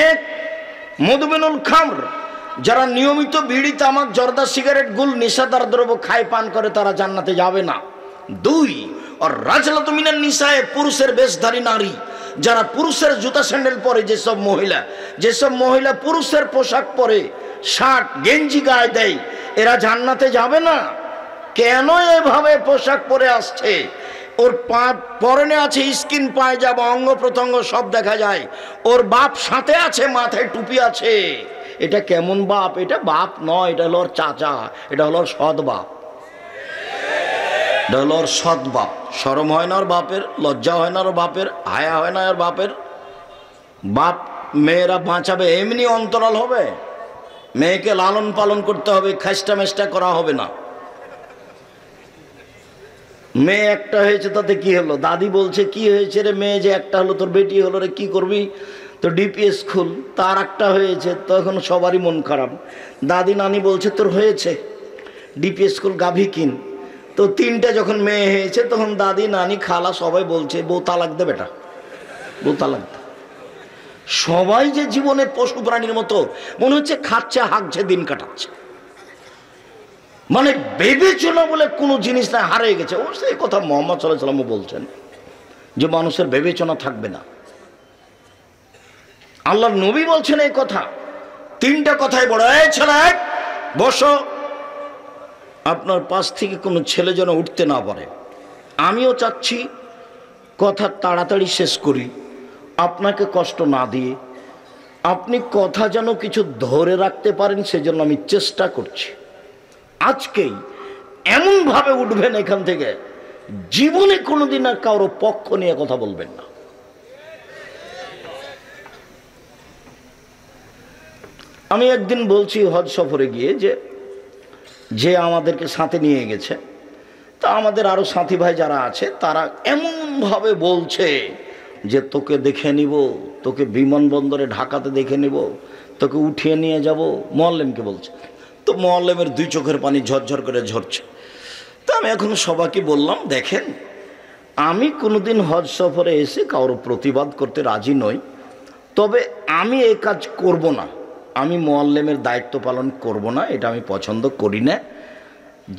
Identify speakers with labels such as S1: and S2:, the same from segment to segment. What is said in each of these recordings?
S1: এক, মধুমেনুল খামর, যারা নিয়মিত বিড়ি তামাক জর্দা সিগারেট গুল নেশাদার দ্রব্য খায় পান করে তারা জান্নাতে যাবে না। দুই, আর রাজলাতু মিনান নিসায়ে, পুরুষের বেশধারী নারী, যারা পুরুষের জুতা স্যান্ডেল পরে, যেসব মহিলা পুরুষের পোশাক পরে, শার্ট গেঞ্জি গায়ে দেয়, এরা জান্নাতে যাবে না। কেন এভাবে পোশাক পরে আসছে? ওর পরনে আছে স্কিন পায়জামা, অঙ্গ প্রত্যঙ্গ সব দেখা যায়, ওর বাপ সাথে আছে, মাথায় টুপি আছে। এটা কেমন বাপ? এটা বাপ নয়, এটা হলো ওর চাচা, এটা হলো ওর সৎ বাপ, এটা হলো ওর সৎ বাপ। শরম হয় না ওর বাপের? লজ্জা হয় না ওর বাপের? হায়া হয় না ওর বাপের? বাপ মেয়েরা বাঁচাবে এমনি অন্তরাল হবে? মেয়েকে লালন পালন করতে হবে, খাস্টা মেস্টা করা হবে না। মেয়ে একটা হয়েছে তাতে কি হলো? দাদি বলছে কি হয়েছে রে, মেয়ে যে একটা হলো, তোর বেটি হলো রে, কি করবি? তো ডিপিএস খুল। তার একটা হয়েছে, তখন সবারই মন খারাপ। দাদি নানি বলছে তোর হয়েছে, ডিপিএস খুল, গাভী কিন। তো তিনটা যখন মেয়ে হয়েছে তখন দাদি নানি খালা সবাই বলছে বউ তালাক দে বেটা, বউ তালাক দে। সবাই যে জীবনে পশু প্রাণীর মতো মনে হচ্ছে খাচ্ছে হাঁকছে দিন কাটাচ্ছে, মানে বিবেচনা বলে কোনো জিনিস না, হারিয়ে গেছে। অবশ্য এই কথা মুহাম্মদ সাল্লাল্লাহু আলাইহি ওয়াসাল্লাম বলছেন যে মানুষের বিবেচনা থাকবে না। আল্লাহর নবী বলছেন এই কথা। তিনটা কথাই বড়। এই ছেলে বসো, আপনার পাশ থেকে কোনো ছেলে যেন উঠতে না পারে। আমিও চাচ্ছি কথা তাড়াতাড়ি শেষ করি, আপনাকে কষ্ট না দিয়ে, আপনি কথা যেন কিছু ধরে রাখতে পারেন, সেজন্য আমি চেষ্টা করছি। আজকেই এমনভাবে উঠবেন এখান থেকে, জীবনে কোনোদিন আর কারো পক্ষ নিয়ে কথা বলবেন না। আমি একদিন বলছি হজ সফরে গিয়ে, যে আমাদেরকে সাথে নিয়ে গেছে, তা আমাদের আরো সাথী ভাই যারা আছে তারা এমনভাবে বলছে যে তোকে দেখে নিব, তোকে বিমানবন্দরে ঢাকাতে দেখে নিব, তোকে উঠিয়ে নিয়ে যাব। মোয়াল্লেমকে বলছে। তো মোয়াল্লেমের দুই চোখের পানি ঝরঝর করে ঝরছে। তো আমি এখন সবাইকে বললাম, দেখেন আমি কোনোদিন হজ সফরে এসে কারো প্রতিবাদ করতে রাজি নই, তবে আমি এই কাজ করব না, আমি মোয়াল্লেমের দায়িত্ব পালন করব না, এটা আমি পছন্দ করি না।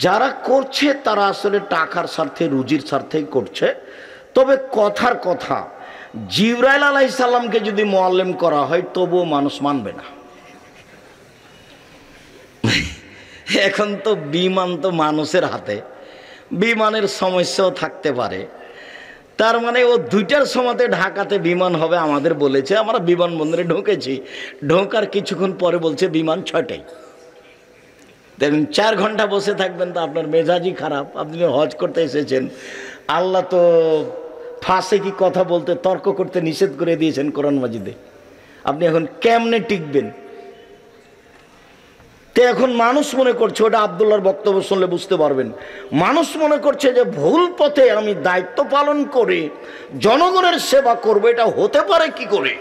S1: যারা করছে তারা আসলে টাকার স্বার্থে, রুজির স্বার্থেই করছে। তবে কথার কথা, জিবরাইল আলাইহিস সালামকে যদি মোয়াল্লেম করা হয় তবুও মানুষ মানবে না। এখন তো বিমান তো মানুষের হাতে, বিমানের সমস্যাও থাকতে পারে। তার মানে ও 2টার সময়তে ঢাকাতে বিমান হবে আমাদের বলেছে, আমরা বিমানবন্দরে ঢুকেছি, ঢোকার কিছুক্ষণ পরে বলছে বিমান 6টায়। দেখুন 4 ঘন্টা বসে থাকবেন তো আপনার মেজাজই খারাপ। আপনি হজ করতে এসেছেন, আল্লাহ তো ফাঁসে কি কথা বলতে, তর্ক করতে নিষেধ করে দিয়েছেন কোরআন মাজিদে। আপনি এখন কেমনে টিকবেন? তো এখন মানুষ মনে করছে, ওটা আব্দুল্লাহর বক্তব্য শুনলে বুঝতে পারবেন, মানুষ মনে করছে যে ভুল পথে আমি দায়িত্ব পালন করে জনগণের সেবা করব, এটা হতে পারে কি করে,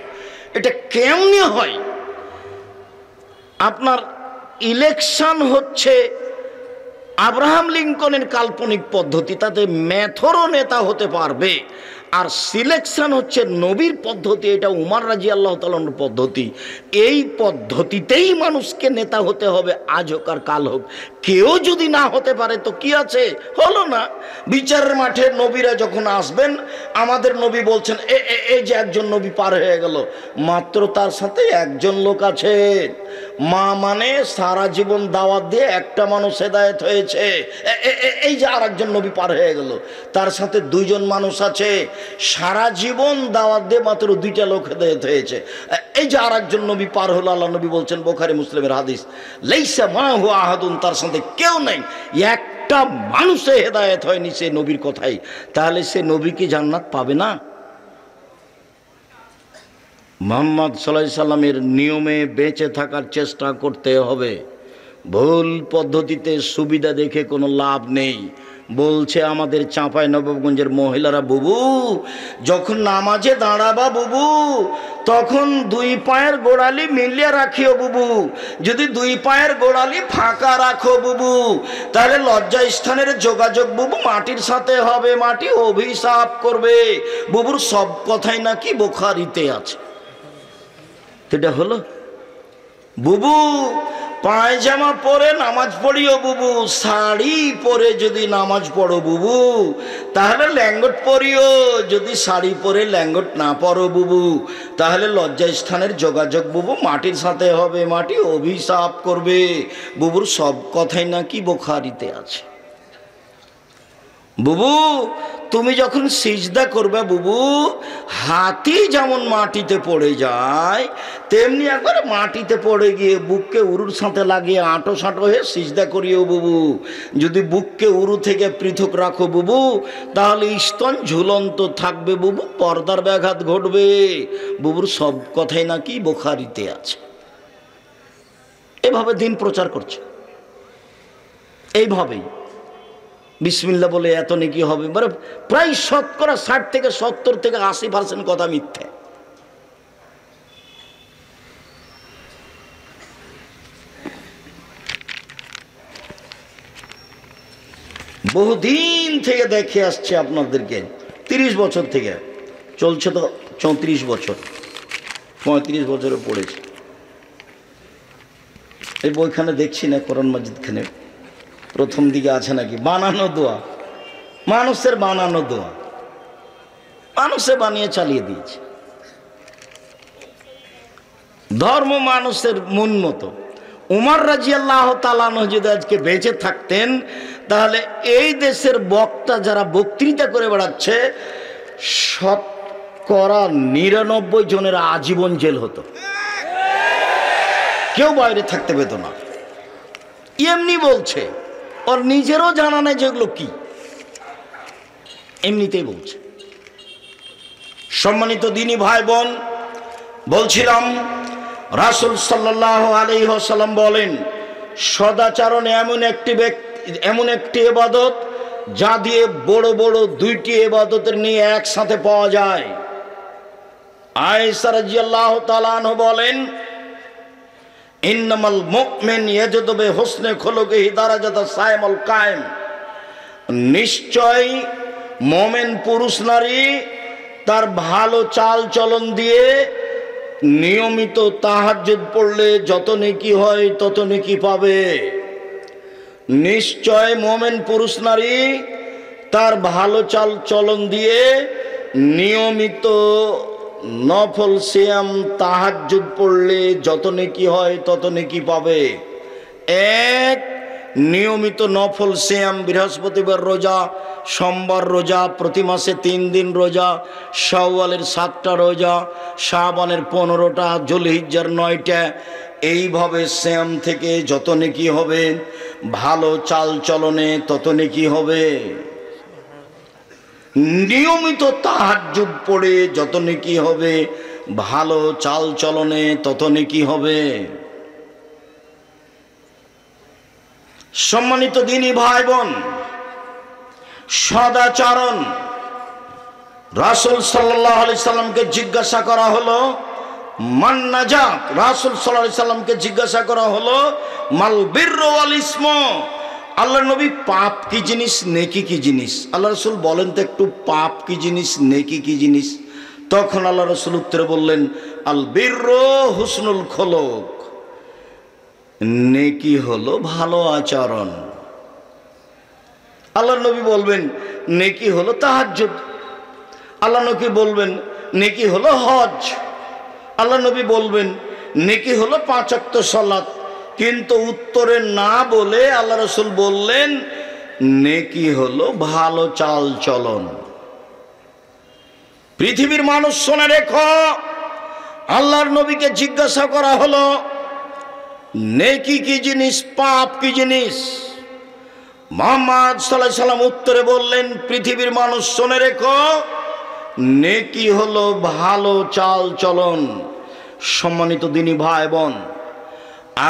S1: এটা কেমনে হয়? আপনার ইলেকশন হচ্ছে আব্রাহাম লিঙ্কনের কাল্পনিক পদ্ধতি, তাতে মেথরও নেতা হতে পারবে। আর সিলেকশন হচ্ছে নবীর পদ্ধতি, এটা উমর রাদিয়াল্লাহু তাআলার পদ্ধতি। এই পদ্ধতিতেই মানুষকে নেতা হতে হবে, আজ হোক আর কাল হোক। কেউ যদি না হতে পারে তো কি আছে, হলো না। বিচারের মাঠে নবীরা যখন আসবেন, আমাদের নবী বলছেন এই যে একজন নবী পার হয়ে গেল, মাত্র তার সাথে একজন লোক আছে। মা মানে সারা জীবন দাওয়াত দিয়ে একটা মানুষ হেদায়েত হয়েছে, এই যে আর একজন নবী পার হয়ে গেল, তার সাথে 2জন মানুষ আছে, সারা জীবন দাওয়াত দিয়ে মাত্র 2টা লোক হেদায়েত হয়েছে, এই যে আর একজন নবী পার হলো। আল্লাহ নবী বলছেন, বুখারী মুসলিমের হাদিস, লাইসা মাহু আহাদুন, তার সাথে কেউ নাই, একটা মানুষে হেদায়েত হয়নি সে নবীর কথাই। তাহলে সে নবী কি জান্নাত পাবে না? মুহাম্মদ সাল্লাল্লাহু আলাইহি সাল্লামের নিয়মে বেঁচে থাকার চেষ্টা করতে হবে। ভুল পদ্ধতিতে সুবিধা দেখে কোনো লাভ নেই। বলছে আমাদের চাঁপাইনবাবগঞ্জের মহিলারা, বুবু যখন নামাজে দাঁড়াবা বুবু, তখন 2 পায়ের গোড়ালি মিলিয়ে রাখিও বুবু, যদি 2 পায়ের গোড়ালি ফাঁকা রাখো বুবু, তাহলে লজ্জা স্থানের যোগাযোগ বুবু মাটির সাথে হবে, মাটি অভিশাপ করবে। বুবুর সব কথাই নাকি বুখারীতে আছে। তো এটা হলো? বুবু পায়জামা পরে নামাজ পড়িও বুবু, শাড়ি পরে যদি নামাজ পড়ো বুবু তাহলে ল্যাঙ্গট পরিও, যদি শাড়ি পরে ল্যাঙ্গট না পরো বুবু তাহলে লজ্জা স্থানের যোগাযোগ বুবু মাটির সাথে হবে, মাটি অভিশাপ করবে। বুবুর সব কথাই নাকি বুখারীতে আছে। বুবু তুমি যখন সিজদা করবে বুবু, হাতি যেমন মাটিতে পড়ে যায় তেমনি একবার মাটিতে পড়ে গিয়ে বুককে উরুর সাথে লাগিয়ে আঁটো সাঁটো হয়ে সিজদা করিও বুবু। যদি বুককে উরু থেকে পৃথক রাখো বুবু তাহলে স্তন ঝুলন্ত থাকবে বুবু, পর্দার ব্যাঘাত ঘটবে। বুবুর সব কথাই নাকি বুখারীতে আছে। এভাবে দিন প্রচার করছে, এইভাবেই বিসমিল্লাহ বলে এত নেকি হবে। মানে প্রায় 60 থেকে 70 থেকে 80% কথা মিথ্যে। বহুদিন থেকে দেখে আসছে আপনাদেরকে, 30 বছর থেকে চলছে, তো 34 বছর 35 বছরে পড়েছে। এই বইখানে দেখছি না, কোরআন মাজিদখানে প্রথম দিকে আছে নাকি বানানো দোয়া, মানুষের বানানো দোয়া, মানুষে বানিয়ে চালিয়ে দিয়েছে। ধর্ম মানুষের মন মতো। উমর রাদিয়াল্লাহু তাআলা আনহু যদি আজকে বেঁচে থাকতেন তাহলে এই দেশের বক্তা যারা বক্তৃতা করে বেড়াচ্ছে 99% জনের আজীবন জেল হতো, কেউ বাইরে থাকতে পেত না। এমনি বলছে, ওর নিজেরও জানা নেই যেগুলো কি, এমনিতেই বলছে। সম্মানিত দিনী ভাই বোন, বলছিলাম রাসূল সাল্লাল্লাহু আলাইহি ওয়াসাল্লাম বলেন সদাচরণ এমন একটি ইবাদত যা দিয়ে বড় বড় 2টি ইবাদতের নিয়ে একসাথে পাওয়া যায়। আয়েশা রাদিয়াল্লাহু তাআলা আনহা বলেন ইন্নামাল মুমিন ইয়াজদু বিহুসনি খুলুকিহি দারাজাতা সাইমুল কায়েম, নিশ্চয় মুমিন পুরুষ নারী তার ভালো চাল চলন দিয়ে নিয়মিত তাহাজ্জুদ পড়লে যত নেকি হয় তত নেকি পাবে। নিশ্চয় মুমিন পুরুষ নারী তার ভালো চাল চলন দিয়ে নিয়মিত নফল সিয়াম তাহাজ্জুদ পড়লে যত নেকি হয় তত নেকি পাবে। এক, নিয়মিত নফল সিয়াম, বৃহস্পতিবার রোজা, সোমবার রোজা, প্রতি মাসে 3 দিন রোজা, শাওয়ালের 7টা রোজা, শাবানের 15টা, যুলহিজ্জার 9টা, এইভাবে সিয়াম থেকে যত নেকি হবে, ভালো চাল চলনে তত নেকি হবে। নিয়মিত তাহাজ্জুদ পড়ে যত নেকি হবে, ভালো চাল চলনে তত নেকি হবে। সম্মানিত দিনী ভাই বোন, সদাচরণ, রাসূল সাল্লাল্লাহু আলাইহি সাল্লামকে জিজ্ঞাসা করা হলো মান নাজাত, রাসূল সাল্লাল্লাহু আলাইহি সাল্লামকে জিজ্ঞাসা করা হলো মাল বিররু ওয়াল ইসমু, আল্লাহ নবী পাপ কি জিনিস, নেকি কি জিনিস? আল্লাহ রাসূল বলেন তো একটু, পাপ কি জিনিস, নেকি কি জিনিস? তখন আল্লাহ রাসূল উত্তরে বললেন আল বিররু হুসনুল খুলুক, নেকি হলো ভালো আচরণ। আল্লাহ নবী বলবেন নেকি হলো তাহাজ্জুদ, আল্লাহ নবী বলবেন নেকি হলো হজ, আল্লাহ নবী বলবেন নেকি হলো 5 ওয়াক্ত সালাত। কিন্তু উত্তরে না বলে আল্লাহ রাসূল বললেন নেকি হলো ভালো চাল চলন। পৃথিবীর মানুষ শুনে রেখো, আল্লাহর নবীকে জিজ্ঞাসা করা হলো নেকি কি জিনিস, পাপ কি জিনিস? মুহাম্মদ সাল্লাল্লাহু আলাইহি সাল্লাম উত্তরে বললেন পৃথিবীর মানুষ শুনে রেখো, নেকি হলো ভালো চাল চলন। সম্মানিত দিনী ভাই বোন,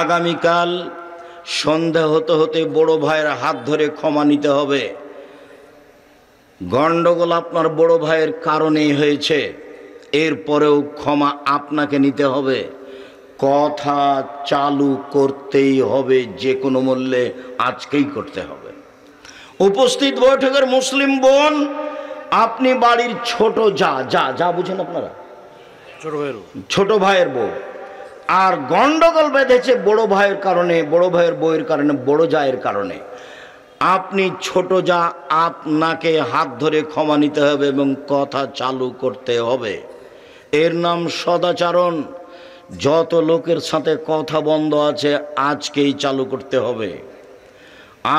S1: আগামীকাল সন্ধ্যা হতে হতে বড় ভাইয়ের হাত ধরে ক্ষমা নিতে হবে। গন্ডগোল আপনার বড় ভাইয়ের কারণেই হয়েছে, এরপরেও ক্ষমা আপনাকে নিতে হবে। কথা চালু করতেই হবে, যে কোনো মূল্যে আজকেই করতে হবে। উপস্থিত বৈঠকের মুসলিম বোন, আপনি বাড়ির ছোট যা বুঝেন আপনারা, ছোট ভাইয়ের বউ, আর গন্ডগোল বেঁধেছে বড় ভাইয়ের কারণে, বড় ভাইয়ের বউয়ের কারণে, বড় জায়ের কারণে। আপনি ছোট যা, আপনাকে হাত ধরে ক্ষমা নিতে হবে এবং কথা চালু করতে হবে। এর নাম সদাচরণ। যত লোকের সাথে কথা বন্ধ আছে আজকেই চালু করতে হবে।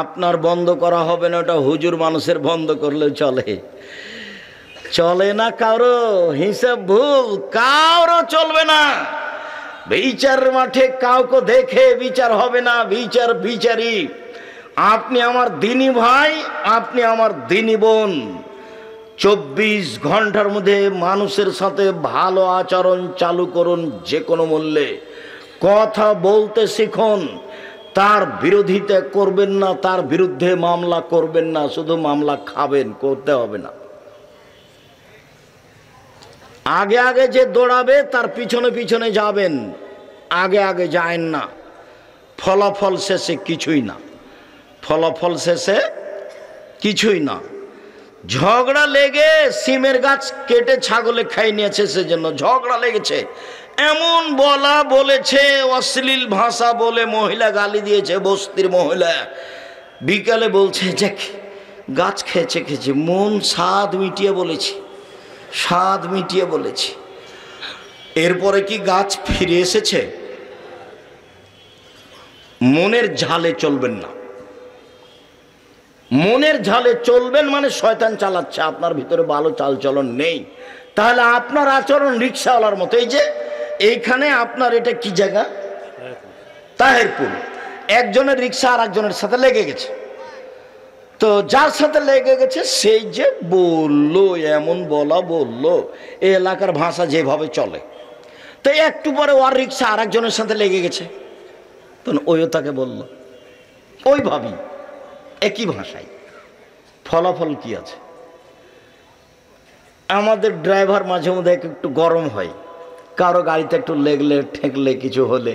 S1: আপনার বন্ধ করা হবে না, ওটা হুজুর মানুষের বন্ধ করলে চলে, চলে না কারো। হিসাব ভুল কারো চলবে না। বিচার মাঠে কাউকে দেখে বিচার হবে না, বিচার বিচারি। আপনি আমার দিনী ভাই, আপনি আমার দিনী বোন। 24 ঘন্টার মধ্যে মানুষের সাথে ভালো আচরণ চালু করুন, যে কোনো মূল্যে। কথা বলতে শিখুন, তার বিরোধিতা করবেন না, তার বিরুদ্ধে মামলা করবেন না, শুধু মামলা খাবেন, করতে হবে না। আগে আগে যে দৌড়াবে তার পিছনে পিছনে যাবেন, আগে আগে যায়েন না। ফলাফল শেষে কিছুই না, ফলাফল শেষে কিছুই না। ঝগড়া লেগে সিমের গাছ কেটে ছাগলে খাই নিয়েছে, সেজন্য ঝগড়া লেগেছে। এমন বলা বলেছে, অশ্লীল ভাষা বলে মহিলা গালি দিয়েছে, বস্তির মহিলা। বিকালে বলছে যে গাছ খেয়েছে খেয়েছে, মন স্বাদ মিটিয়ে বলেছি, স্বাদ মিটিয়ে বলেছি। এরপরে কি গাছ ফিরে এসেছে? মনের ঝালে চলবেন না। মনের ঝালে চলবেন মানে শয়তান চালাচ্ছে, আপনার ভিতরে ভালো চালচলন নেই। তাহলে আপনার আচরণ রিক্সাওয়ালার মতো। এই যে এইখানে আপনার এটা কি জায়গা? তাহেরপুর। একজনের রিক্সা আর একজনের সাথে লেগে গেছে। তো যার সাথে লেগে গেছে সেই যে বললো, এমন বলা বললো, এই এলাকার ভাষা যেভাবে চলে। তো একটু পরে ওর রিক্সা আর একজনের সাথে লেগে গেছে, তখন ওইও তাকে বলল, ওই ভাবি একই ভাষায়। ফলাফল কি আছে? আমাদের ড্রাইভার মাঝে মধ্যে একটু গরম হয়, কারো গাড়িতে একটু লেগলে ঠেকলে কিছু হলে।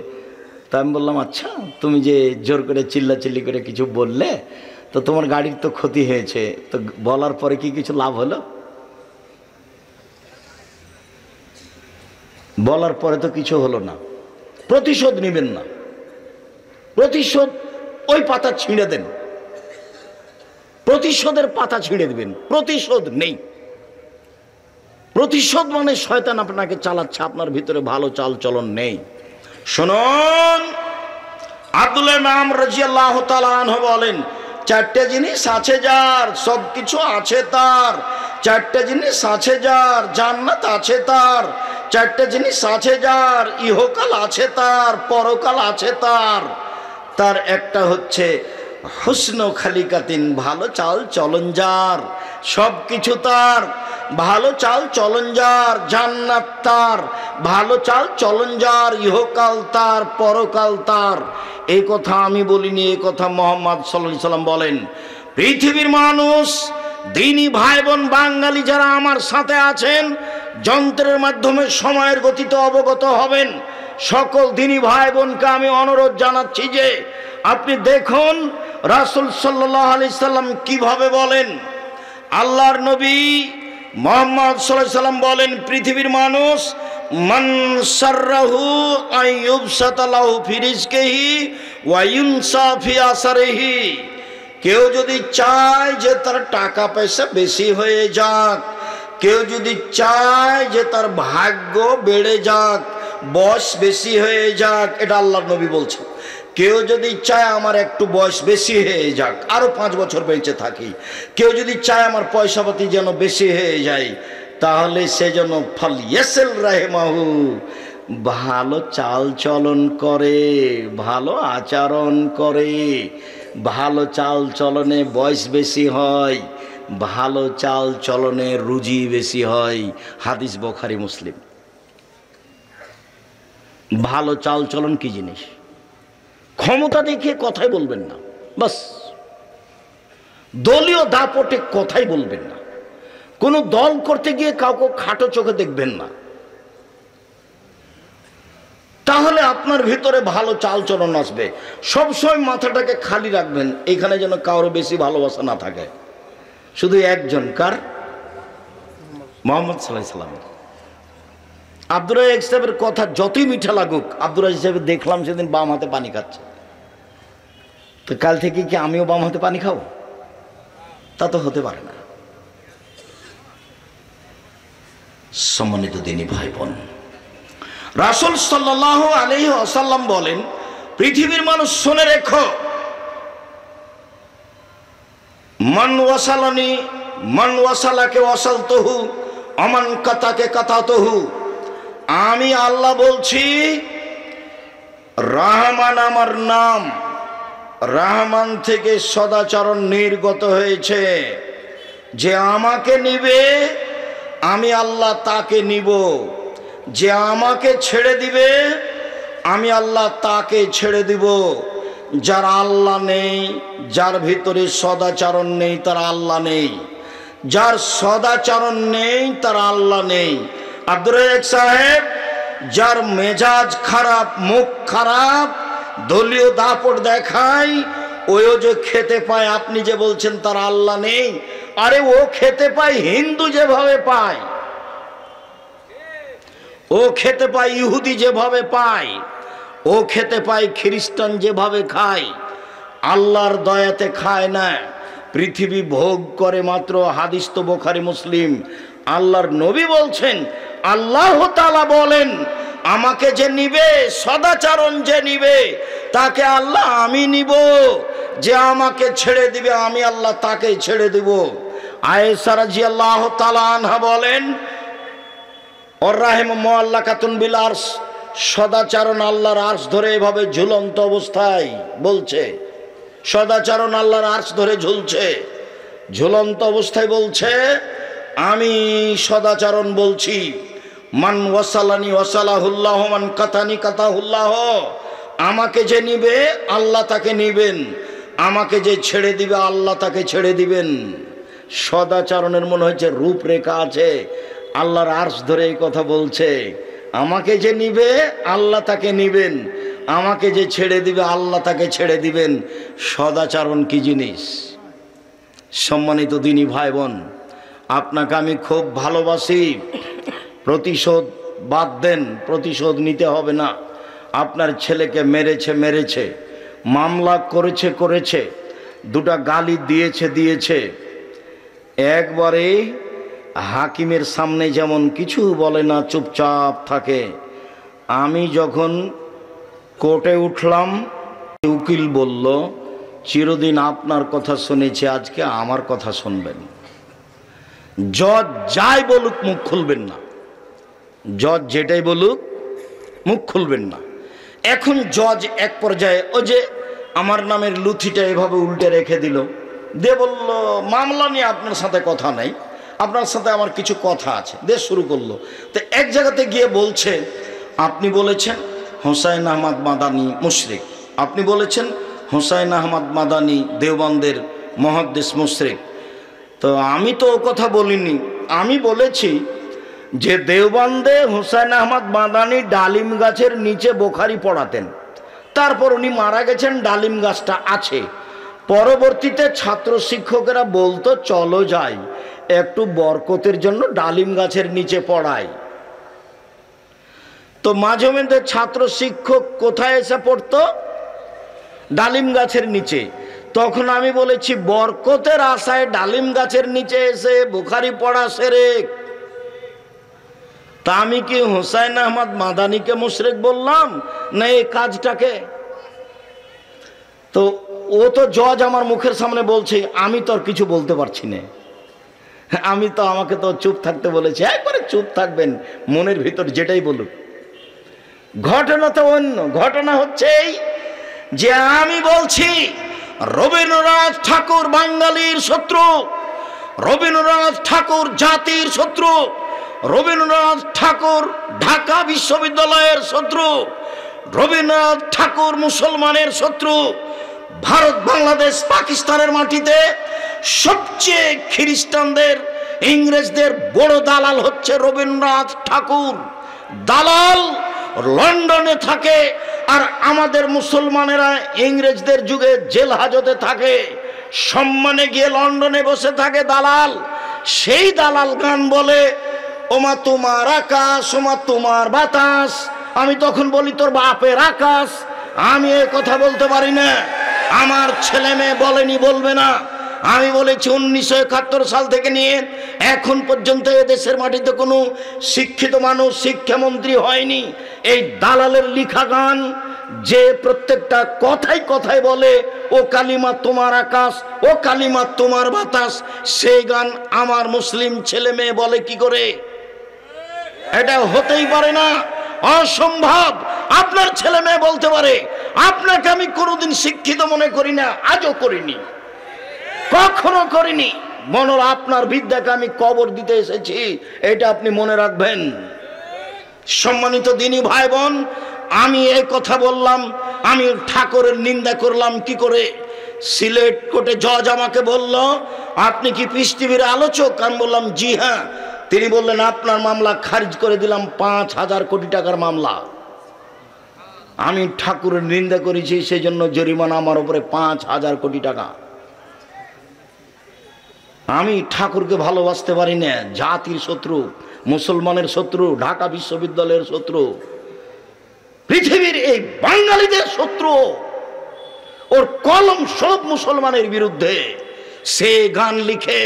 S1: তা আমি বললাম, আচ্ছা তুমি যে জোর করে চিল্লাচিল্লি করে কিছু বললে, তো তোমার গাড়ির তো ক্ষতি হয়েছে, তো বলার পরে কি কিছু লাভ হলো? বলার পরে তো কিছু হলো না। প্রতিশোধ নেবেন না, প্রতিশোধ ওই পাতা ছিঁড়ে দেন, প্রতিশোধের পাতা ছিঁড়ে দেবেন। প্রতিশোধ নেই। প্রতিশোধ মানে শয়তান আপনাকে চালাচ্ছে, আপনার ভিতরে ভালো চাল চলন নেই। শুনুন, আব্দুল্লাহ ইবনে আমর রাদিয়াল্লাহু তাআলা আনহু বলেন, চারটে জিনিস আছে যার, সব কিছু আছে তার। চারটে জিনিস আছে যার, জান্নাত আছে তার। চারটে জিনিস আছে যার, ইহকাল আছে তার, পরকাল আছে তার। তার একটা হচ্ছে হুসন খালিকাতিন, ভালো চাল চলন যার, সব কিছু তার। ভালো চাল চলন যার, জান্নাত তার। ভালো চাল চলন যার, ইহকাল তার, পরকাল তার। এই কথা আমি বলিনি, এই কথা মুহাম্মদ সাল্লাল্লাহু আলাইহি সাল্লাম বলেন। পৃথিবীর মানুষ, দিনী ভাই বোন বাঙালি যারা আমার সাথে আছেন, যন্ত্রের মাধ্যমে সময়ের গতিতে অবগত হবেন। সকল দিনী ভাই বোনকে আমি অনুরোধ জানাচ্ছি যে আপনি দেখুন রাসূল সাল্লাল্লাহু আলাইহি সাল্লাম কিভাবে বলেন। আল্লাহর নবী মুহাম্মদ সাল্লাল্লাহু আলাইহি সাল্লাম বলেন, পৃথিবীর মানুষ, মান সাররাহু আইয়ুবসাতা লাহু ফি রিজকিহি ওয়া ইউনসা ফি আসারিহি। কেউ যদি চায় যে তার টাকা পয়সা বেশি হয়ে যাক, কেউ যদি চায় যে তার ভাগ্য বেড়ে যাক, বয়স বেশি হয়ে যাক, এটা আল্লাহর নবী বলছেন। কেউ যদি চায় আমার একটু বয়স বেশি হয়ে যাক, আরো 5 বছর বেঁচে থাকি, কেউ যদি চায় আমার পয়সাপাতি যেন বেশি হয়ে যায়, তাহলে সে যেন ফালিয়াসিল রাহিমাহু, ভালো চাল চলন করে, ভালো আচরণ করে। ভালো চাল চলনে বয়স বেশি হয়, ভালো চাল চলনে রুজি বেশি হয়। হাদিস বুখারী মুসলিম। ভালো চাল চলন কি জিনিস? ক্ষমতা দেখিয়ে কথাই বলবেন না, বাস। দলীয় দাপটে কথাই বলবেন না। কোনো দল করতে গিয়ে কাউকে খাটো চোখে দেখবেন না। তাহলে আপনার ভিতরে ভালো চাল চলন আসবে। সবসময় মাথাটাকে খালি রাখবেন, এখানে যেন কারো বেশি ভালোবাসা না থাকে। শুধু একজন, কার? মুহাম্মদ সাল্লাল্লাহু আলাইহি সাল্লাম। আব্দুর রাজ্জাক সাহেবের কথা যতই মিঠা লাগুক, আব্দুর রাজ্জাক সাহেব দেখলাম সেদিন বাম হাতে পানি খাচ্ছে, তো কাল থেকে কি আমিও বাম হাতে পানি খাবো? তা তো হতে পারে না। সম্মানিত দিনী ভাই বোন, রাসূল সাল্লাল্লাহু আলাইহি ওয়াসাল্লাম বলেন, পৃথিবীর মানুষ শুনে রেখো, মান ওয়াসালানি মান ওয়াসালাকে ওয়াসালতুহু আমান কাতাকে কাতাতুহু। আমি আল্লাহ বলছি, রহমান আমার নাম, রহমান থেকে সদাচরণ নির্গত হয়েছে। যে আমাকে নিবে আমি আল্লাহ তাকে নিব, যে আমাকে ছেড়ে দিবে আমি আল্লাহ তাকে ছেড়ে দিব। যার আল্লাহ নেই, যার ভিতরে সদাচরণ নেই, তার আল্লাহ নেই। যার সদাচরণ নেই তার আল্লাহ নেই। আব্দুর রাজ্জাক সাহেব, যার মেজাজ খারাপ, মুখ খারাপ, দলীয় দাপট দেখায়, ওইও যে খেতে পায়, আপনি যে বলছেন তার আল্লাহ নেই, আরে ও খেতে পায় হিন্দু যেভাবে পায়, ও খেতে পায় ইহুদি যেভাবে পায়, ও খেতে পায় খ্রিস্টান যেভাবে খায়। আল্লাহর দয়াতে খায় না, পৃথিবী ভোগ করে মাত্র। হাদিস তো বুখারী মুসলিম। আল্লাহর নবী বলছেন, আল্লাহ তাআলা বলেন, আমাকে যে নিবে, সদাচরণ যে নিবে, তাকে আল্লাহ আমি নিব। যে আমাকে ছেড়ে দিবে আমি আল্লাহ তাকে ছেড়ে দিব। আয়েশা রাদিয়াল্লাহু তাআলা আনহা বলেন, ওর রাহিম মুআল্লাকাতুন বিল আরশ, সদাচরণ আল্লাহর আরশ ধরে এভাবে ঝুলন্ত অবস্থায় বলছে, সদাচরণ আল্লাহর আরশ ধরে ঝুলছে, ঝুলন্ত অবস্থায় বলছে, আমি সদাচরণ বলছি, মান ওয়াসালানি ওয়াসালাহুল্লাহ মান কাতানি কাতাহুল্লাহ। আমাকে যে নিবে আল্লাহ তাকে নিবেন, আমাকে যে ছেড়ে দিবে আল্লাহ তাকে ছেড়ে দিবেন। সদাচরণের মনে হচ্ছে রূপরেখা আছে। আল্লাহর আরশ ধরে এই কথা বলছে, আমাকে যে নিবে আল্লাহ তাকে নিবেন, আমাকে যে ছেড়ে দিবে আল্লাহ তাকে ছেড়ে দিবেন। সদাচরণ কি জিনিস? সম্মানিত দিনী ভাই বোন, আপনাকে আমি খুব ভালোবাসি। প্রতিশোধ বাদ দেন, প্রতিশোধ নিতে হবে না। আপনার ছেলেকে মেরেছে, মামলা করেছে, দুটা গালি দিয়েছে। একবারে হাকিমের সামনে যেমন কিছু বলে না, চুপচাপ থাকে। আমি যখন কোর্টে উঠলাম, উকিল বলল, চিরদিন আপনার কথা শুনেছি, আজকে আমার কথা শুনবেন। জজ যাই বলুক মুখ খুলবেন না, জজ যেটাই বলুক মুখ খুলবেন না। এখন জজ এক পর্যায়ে ওই যে আমার নামের লুথিটা এভাবে উল্টে রেখে দিল, দিয়ে বলল, মামলা নিয়ে আপনার সাথে কথা নাই, আপনার সাথে আমার কিছু কথা আছে, দিয়ে শুরু করলো। তো এক জায়গাতে গিয়ে বলছে, আপনি বলেছেন হোসাইন আহমদ মাদানী মুশরিক, আপনি বলেছেন হোসাইন আহমদ মাদানী দেওবন্দের মুহাদ্দিস মুশরিক। তো আমি তো ও কথা বলিনি, আমি বলেছি যে দেওবন্দে হোসাইন আহমদ মাদানী ডালিম গাছের নিচে বুখারী পড়াতেন, তারপর উনি মারা গেছেন, ডালিম গাছটা আছে। পরবর্তীতে ছাত্র শিক্ষকেরা বলতো, চলো যাই একটু বরকতের জন্য ডালিম গাছের নিচে পড়াই। তো মাঝে মধ্যে ছাত্র শিক্ষক কোথায় এসে পড়তো? ডালিম গাছের নিচে। তখন আমি বলেছি, বরকতের আশায় ডালিম গাছের নিচে এসে বুখারী পড়া শিরক। তা আমি কি হোসাইন আহমদ মাদানীকে মুশরিক বললাম না এই কাজটাকে? তো ও তো জজ আমার মুখের সামনে বলছে, আমি তো আর কিছু বলতে পারছি না। আমাকে তো চুপ থাকতে বলেছে, একবারে চুপ থাকবেন, মনের ভিতর যেটাই বলুক। ঘটনা তো অন্য। ঘটনা হচ্ছে এই যে আমি বলছি রবীন্দ্রনাথ ঠাকুর বাঙালির শত্রু, রবীন্দ্রনাথ ঠাকুর জাতির শত্রু, রবীন্দ্রনাথ ঠাকুর ঢাকা বিশ্ববিদ্যালয়ের শত্রু, রবীন্দ্রনাথ ঠাকুর মুসলমানের শত্রু। ভারত, বাংলাদেশ, পাকিস্তানের মাটিতে সবচেয়ে খ্রিস্টানদের, ইংরেজদের বড় দালাল হচ্ছে রবীন্দ্রনাথ ঠাকুর। দালাল লন্ডনে থাকে, আর আমাদের মুসলমানেরা ইংরেজদের যুগে জেল হাজতে থাকে, সম্মানে গিয়ে লন্ডনে বসে থাকে দালাল। সেই দালাল গান বলে, ওমা তোমার আকাশ, ওমা তোমার বাতাস। আমি তখন বলি তোর বাপের আকাশ। আমি এ কথা বলতে পারি না, আমার ছেলে মেয়ে বলেনি, বলবে না। আমি বলেছি 1971 সাল থেকে নিয়ে এখন পর্যন্ত এদেশের মাটিতে কোনো শিক্ষিত মানুষ শিক্ষামন্ত্রী হয়নি। এই দালালের লিখা গান যে প্রত্যেকটা কথাই কথায় বলে ও কালিমা তোমার আকাশ, ও কালিমা তোমার বাতাস, সেই গান আমার মুসলিম ছেলে মেয়ে বলে কি করে? এটা হতেই পারে না, অসম্ভব। আপনার ছেলে মেয়ে বলতে পারে, আপনাকে আমি কোনোদিন শিক্ষিত মনে করি না, আজও করিনি, কখনো করিনি। মনোর আপনার বিদ্যাকে আমি কবর দিতে এসেছি, এটা আপনি মনে রাখবেন। সম্মানিত দিনী ভাই বোন, আমি এই কথা বললাম, আমি ঠাকুরের নিন্দা করলাম কি করে? সিলেট কোর্টে জজ আমাকে বলল, আপনি কি পিস টিভির আলোচক? আমি বললাম জি হ্যাঁ। তিনি বললেন আপনার মামলা খারিজ করে দিলাম, 5,000 কোটি টাকার মামলা। আমি ঠাকুরের নিন্দা করেছি, সেই জন্য জরিমানা আমার উপরে 5,000 কোটি টাকা। আমি ঠাকুরকে ভালোবাসতে পারি না, জাতির শত্রু, মুসলমানের শত্রু, ঢাকা বিশ্ববিদ্যালয়ের শত্রু, পৃথিবীর এই বাঙালিদের শত্রু। ওর কলম সব মুসলমানের বিরুদ্ধে। সে গান লিখে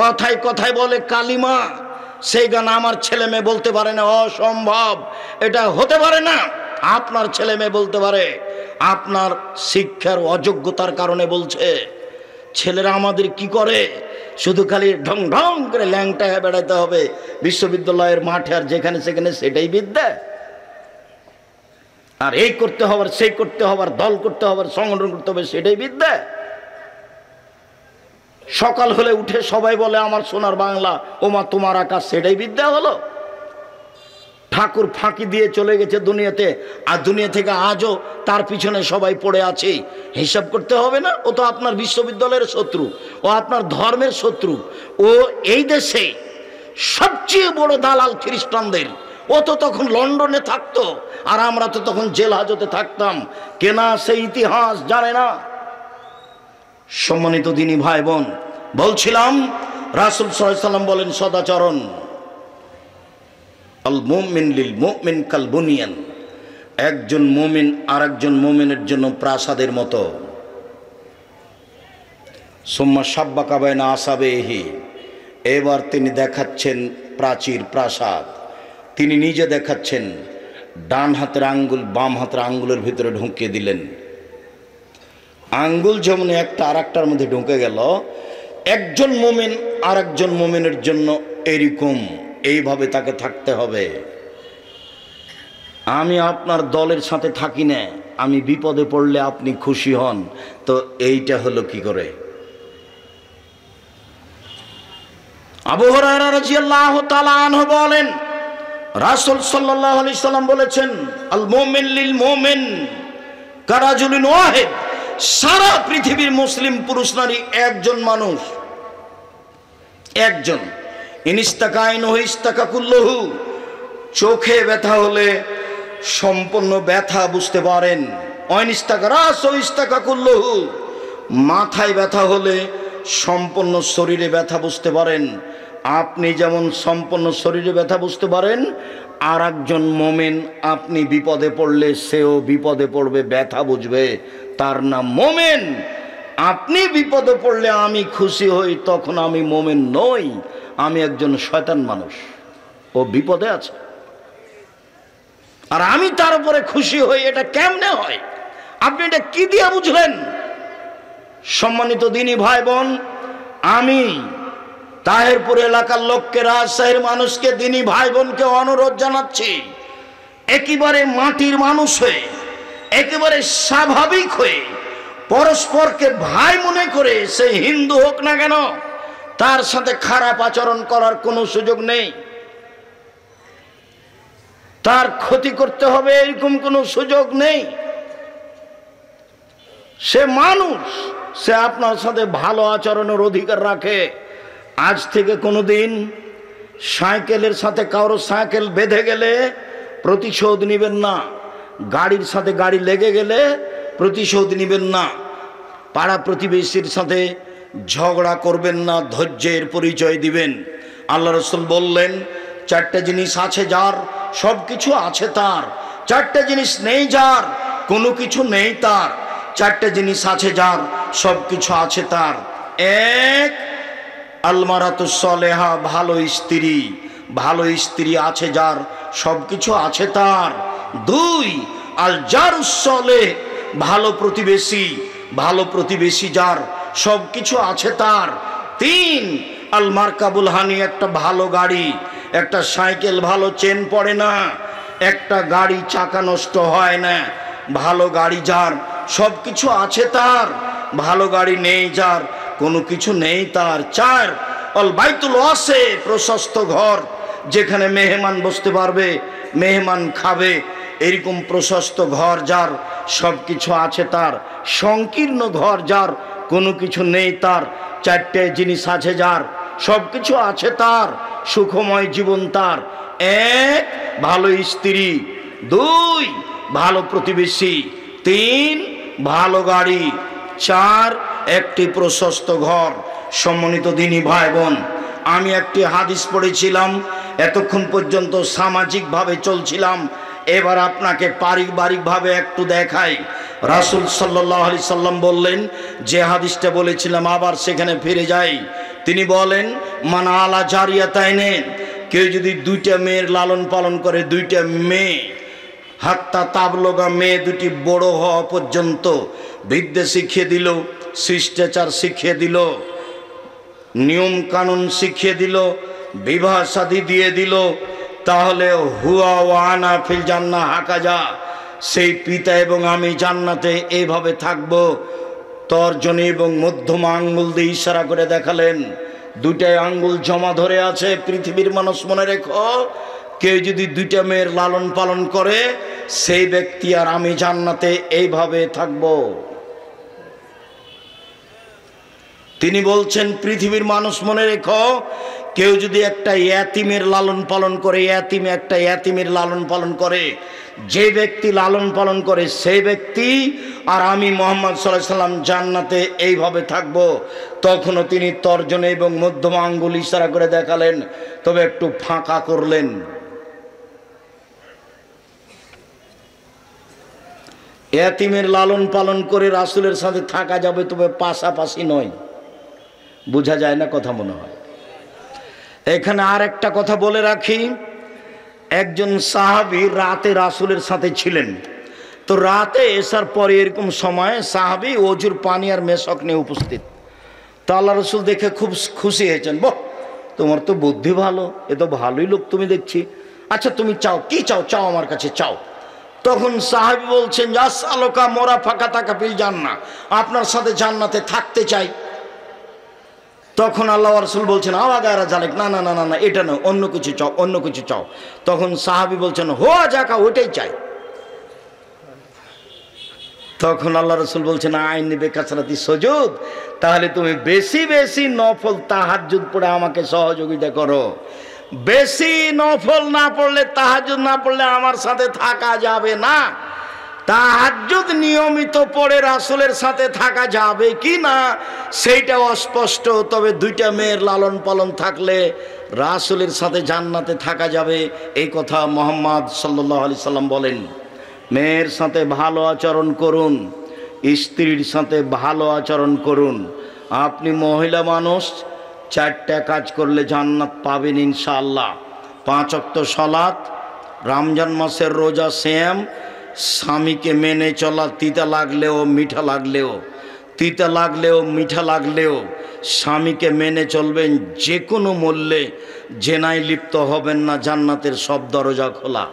S1: কথায় কথায় বলে কালিমা, সেই গান আমার ছেলে মেয়ে বলতে পারে না, অসম্ভব, এটা হতে পারে না। আপনার ছেলে মেয়ে বলতে পারে, আপনার শিক্ষার অযোগ্যতার কারণে বলছে। ছেলেরা আমাদের কি করে? শুধু খালি ঢং ঢং করে ল্যাংটা হয়ে বেড়াতে হবে বিশ্ববিদ্যালয়ের মাঠে, আর যেখানে সেখানে সেটাই বিদ্যা। আর এই করতে হবে, সেই করতে হবে, দল করতে হবে, সংগঠন করতে হবে, সেটাই বিদ্যা। সকাল হলে উঠে সবাই বলে আমার সোনার বাংলা, ওমা তোমার আকাশ, সেটাই বিদ্যা হলো? ঠাকুর ফাঁকি দিয়ে চলে গেছে দুনিয়াতে, আর দুনিয়া থেকে আজও তার পিছনে সবাই পড়ে আছে। হিসাব করতে হবে না? ও তো আপনার বিশ্ববিদ্যালয়ের শত্রু, ও আপনার ধর্মের শত্রু, ও এই দেশে সবচেয়ে বড় দালাল খ্রিস্টানদের। ও তো তখন লন্ডনে থাকতো, আর আমরা তো তখন জেল হাজতে থাকতাম। কেনা সেই ইতিহাস জানে না। সম্মানিত দিনী ভাই বোন, বলছিলাম রাসূল সাল্লাল্লাহু আলাইহি ওয়াসাল্লাম বলেন সদাচরণ, আল মুমিন লিল মুমিন কাল বুনিয়ান, একজন মুমিন আর একজন মুমিনের জন্য প্রাসাদের মতো। সুম্মা সাব্বাকা বাইনা আসাবেহি, এবার তিনি দেখাচ্ছেন প্রাচীর, প্রাসাদ। তিনি নিজে দেখাচ্ছেন, ডান হাতের আঙ্গুল বাম হাতের আঙ্গুলের ভিতরে ঢুকিয়ে দিলেন। আঙ্গুল যেমন একটা আর একটার মধ্যে ঢুকে গেল, একজন মুমিন আর একজন মুমিনের জন্য এরকম এইভাবে তাকে থাকতে হবে। আমি আপনার দলের সাথে থাকি না, আমি বিপদে পড়লে আপনি খুশি হন, তো এইটা হলো কি করে? আবু হুরায়রা রাদিয়াল্লাহু তাআলা আনহু বলেন, রাসূল সাল্লাল্লাহু আলাইহি সাল্লাম বলেছেন, আল মুমিন লিল মুমিন কারাজুলিন ওয়াহিদ, সারা পৃথিবীর মুসলিম পুরুষ নারী একজন মানুষ, একজন। ইনিস্তাকাইন ইস্তাকা কুল্লুহু, চোখে ব্যথা হলে সম্পূর্ণ ব্যথা বুঝতে পারেন। অনিস্তাকা রাস ইস্তাকা কুল্লুহু, মাথায় ব্যথা হলে সম্পূর্ণ শরীরে ব্যথা বুঝতে পারেন। আপনি যেমন সম্পূর্ণ শরীরে ব্যথা বুঝতে পারেন, আর একজন মোমেন আপনি বিপদে পড়লে সেও বিপদে পড়বে, ব্যথা বুঝবে, তার নাম মোমেন। আপনি বিপদে পড়লে আমি খুশি হই, তখন আমি মোমেন নই, আমি একজন শয়তান মানুষ, ও বিপদে আছে, আর আমি তার উপরে খুশি হই। এটা কেমনে হয়? আপনি এটা কি দিয়ে বুঝলেন? সম্মানিত দিনী ভাই বোন, আমি তাহেরপুর এলাকার লোককে, রাজশাহীর মানুষকে, দিনী ভাই বোনকে অনুরোধ জানাচ্ছি, একেবারে মাটির মানুষ হয়ে, একেবারে স্বাভাবিক হয়ে, পরস্পরকে ভাই মনে করে, সে হিন্দু হোক না কেন, তার সাথে খারাপ আচরণ করার কোনো সুযোগ নেই। তার ক্ষতি করতে হবে এরকম কোনো সুযোগ নেই। সে মানুষ, সে আপনার সাথে ভালো আচরণের অধিকার রাখে। আজ থেকে কোনোদিন সাইকেলের সাথে কারো সাইকেল বেঁধে গেলে প্রতিশোধ নেবেন না, গাড়ির সাথে গাড়ি লেগে গেলে প্রতিশোধ নেবেন না, পাড়া প্রতিবেশীর সাথে ঝগড়া করবেন না, ধৈর্যের পরিচয় দিবেন। আল্লাহ রাসূল বললেন, চারটে জিনিস আছে যার, সব কিছু আছে তার। চারটে জিনিস নেই যার, কোনো কিছু নেই তার। চারটে জিনিস আছে যার, সব কিছু আছে তার। এক, আলমারাতুস সলেহা, ভালো স্ত্রী। ভালো স্ত্রী আছে যার, সব কিছু আছে তার। দুই, আল জারুস সলেহ, ভালো প্রতিবেশী। ভালো প্রতিবেশী যার, সব কিছু আছে তার। তিন, আল মারকাবুল হানি, একটা ভালো গাড়ি। একটা সাইকেল ভালো চেন পড়ে না, একটা গাড়ি চাকা নষ্ট হয় না। ভালো গাড়ি যার, সব কিছু আছে তার। ভালো গাড়ি নেই যার, কোনো কিছু নেই তার। চার, অল বাইতুল ওয়াসে, প্রশস্ত ঘর, যেখানে মেহমান বসতে পারবে, মেহমান খাবে, এরকম প্রশস্ত ঘর যার, সব কিছু আছে তার। সংকীর্ণ ঘর যার, কোনো কিছু নেই তার। চারটে জিনিস আছে যার, সব কিছু আছে তার। সুখময় জীবন তার। এক, ভালো স্ত্রী। দুই, ভালো প্রতিবেশী। তিন, ভালো গাড়ি। চার, একটি প্রশস্ত ঘর। সম্মানিত দিনী ভাই বোন, আমি একটি হাদিস পড়েছিলাম, এতক্ষণ পর্যন্ত সামাজিকভাবে চলছিলাম, এবার আপনাকে পারিবারিকভাবে একটু দেখাই। রাসূল সাল্লাল্লাহু আলাইহি সাল্লাম বললেন, যে হাদিসটা বলেছিলাম আবার সেখানে ফিরে যাই। তিনি বলেন, মান আলা জারিয়াতাইনে, কেউ যদি দুইটা মেয়ের লালন পালন করে, দুইটা মেয়ে, হাত্তা তাবলগা, মেয়ে দুটি বড় হওয়া পর্যন্ত বিদ্যা শিখিয়ে দিল, শিষ্টাচার শিখিয়ে দিল, নিয়ম কানুন শিখিয়ে দিল, বিবাহ শাদী দিয়ে দিল, তাহলে হুয়া ওয়া আনা ফিল জান্নাহ হাকাজা, সেই পিতা এবং আমি জান্নাতে এইভাবে থাকবো। তর্জনী এবং মধ্যমা আঙ্গুল দিয়ে ইশারা করে দেখালেন, দুটাই আঙ্গুল জমা ধরে আছে। পৃথিবীর মানুষ মনে রেখো, কেউ যদি দুইটা মেয়ের লালন পালন করে, সেই ব্যক্তি আর আমি জান্নাতে এইভাবে থাকবো। তিনি বলছেন, পৃথিবীর মানুষ মনে রেখো, কেউ যদি একটা ইয়াতিমের লালন পালন করে, একটা ইয়াতিমের লালন পালন করে, যে ব্যক্তি লালন পালন করে সেই ব্যক্তি আর আমি মুহাম্মদ সাল্লাল্লাহু আলাইহি সাল্লাম জান্নাতে এইভাবে থাকব। তখনও তিনি তর্জনী এবং মধ্যমা আঙ্গুল ইশারা করে দেখালেন, তবে একটু ফাঁকা করলেন। ইয়াতিমের লালন পালন করে রাসূলের সাথে থাকা যাবে, তবে পাশাপাশি নয়। বোঝা যায় না কথা মনে হয়। এখানে আর একটা কথা বলে রাখি, একজন সাহাবী রাতে রাসূলের সাথে ছিলেন। তো রাতে এসার পরে এরকম সময় সাহাবী ওজুর পানি আর মেশক নিয়ে উপস্থিত। তো আল্লাহ রাসূল দেখে খুব খুশি হয়েছেন, বাহ, তোমার তো বুদ্ধি ভালো, এ তো ভালোই লোক তুমি দেখছি। আচ্ছা তুমি চাও, কি চাও? চাও আমার কাছে চাও। তখন সাহাবী বলছেন, আসআলুকা মুরাফাকাতাকা ফিল জান্নাহ, আপনার সাথে জান্নাতে থাকতে চাই। তখন আল্লাহ রাসূল বলছেন, আওয়াগারা জালেক, না না না না না, এটা না, অন্য কিছু চাও, অন্য কিছু চাও। তখন সাহাবী বলছেন, হোয়া যাকা, ওইটাই চাই। তখন আল্লাহ রাসূল বলছেন, আইনি বেকাসরাতি সুজুদ, তাহলে তুমি বেশি বেশি নফল তাহাজ্জুদ পড়ে আমাকে সহযোগিতা করো। বেশি নফল না পড়লে, তাহাজ্জুদ না পড়লে আমার সাথে থাকা যাবে না। তাহাজ্জুদ নিয়মিত পড়ে রাসূলের সাথে থাকা যাবে কি না সেইটাও অস্পষ্ট। তবে দুইটা মেয়ের লালন পালন থাকলে রাসূলের সাথে জান্নাতে থাকা যাবে, এই কথা মুহাম্মদ সাল্লাল্লাহু আলাইহি সাল্লাম বলেন। মেয়ের সাথে ভালো আচরণ করুন, স্ত্রীর সাথে ভালো আচরণ করুন। আপনি মহিলা মানুষ, চারটা কাজ করলে জান্নাত পাবেন ইনশাআল্লাহ। 5 ওয়াক্ত সালাত, রমজান মাসের রোজা, সিয়াম, স্বামীকে মেনে চলা, তিতা লাগলেও মিঠা লাগলেও, তিতা লাগলেও মিঠা লাগলেও স্বামীকে মেনে চলবেন, যে কোনো মূল্যে জেনায় লিপ্ত হবেন না, জান্নাতের সব দরজা খোলা।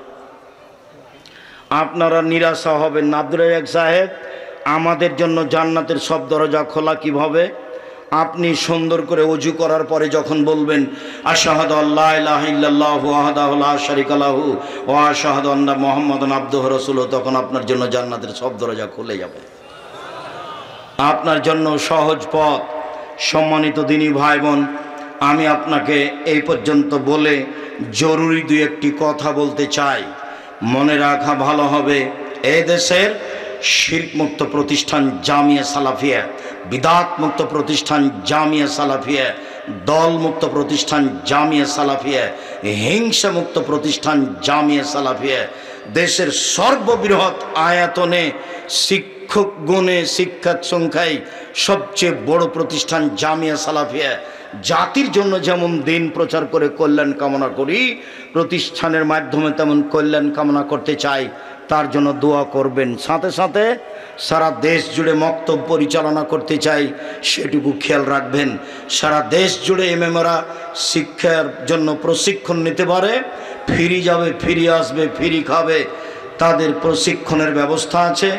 S1: আপনারা নিরাশা হবেন না, আব্দুর রাজ্জাক সাহেব আমাদের জন্য জান্নাতের সব দরজা খোলা কিভাবে? আপনি সুন্দর করে ওযু করার পরে যখন বলবেন, আশহাদু আল্লা ইলাহা ইল্লাল্লাহু ওয়াহদাহু লা শারীকা লাহু ওয়া আশহাদু আন্না মুহাম্মাদান আবদুহু ওয়া রাসূলুহু, তখন আপনার জন্য জান্নাতের সব দরজা খুলে যাবে, আপনার জন্য সহজ পথ। সম্মানিত দিনী ভাই বোন, আমি আপনাকে এই পর্যন্ত বলে জরুরি দুই একটি কথা বলতে চাই। মনে রাখা ভালো হবে, এই দেশের শিরক মুক্ত প্রতিষ্ঠান জামিয়া সালাফিয়া, বিদাত মুক্ত প্রতিষ্ঠান জামিয়া সালাফিয়া দলমুক্ত প্রতিষ্ঠান জামিয়া সালাফিয়া, হিংসা মুক্ত প্রতিষ্ঠান জামিয়া সালাফিয়া, দেশের সর্ববৃহৎ আয়তনে শিক্ষক গুণে শিক্ষার সংখ্যায় সবচেয়ে বড় প্রতিষ্ঠান জামিয়া সালাফিয়া, জাতির জন্য যেমন দিন প্রচার করে কল্যাণ কামনা করি, প্রতিষ্ঠানের মাধ্যমে তেমন কল্যাণ কামনা করতে চাই। তার জন্য দোয়া করবেন। সাথে সাথে সারা দেশ জুড়ে মক্তব পরিচালনা করতে চাই, সেটুকু খেয়াল রাখবেন। সারা দেশ জুড়ে এমএমরা শিক্ষার জন্য প্রশিক্ষণ নিতে পারে, ফিরে যাবে, ফিরে আসবে, ফিরি খাবে, তাদের প্রশিক্ষণের ব্যবস্থা আছে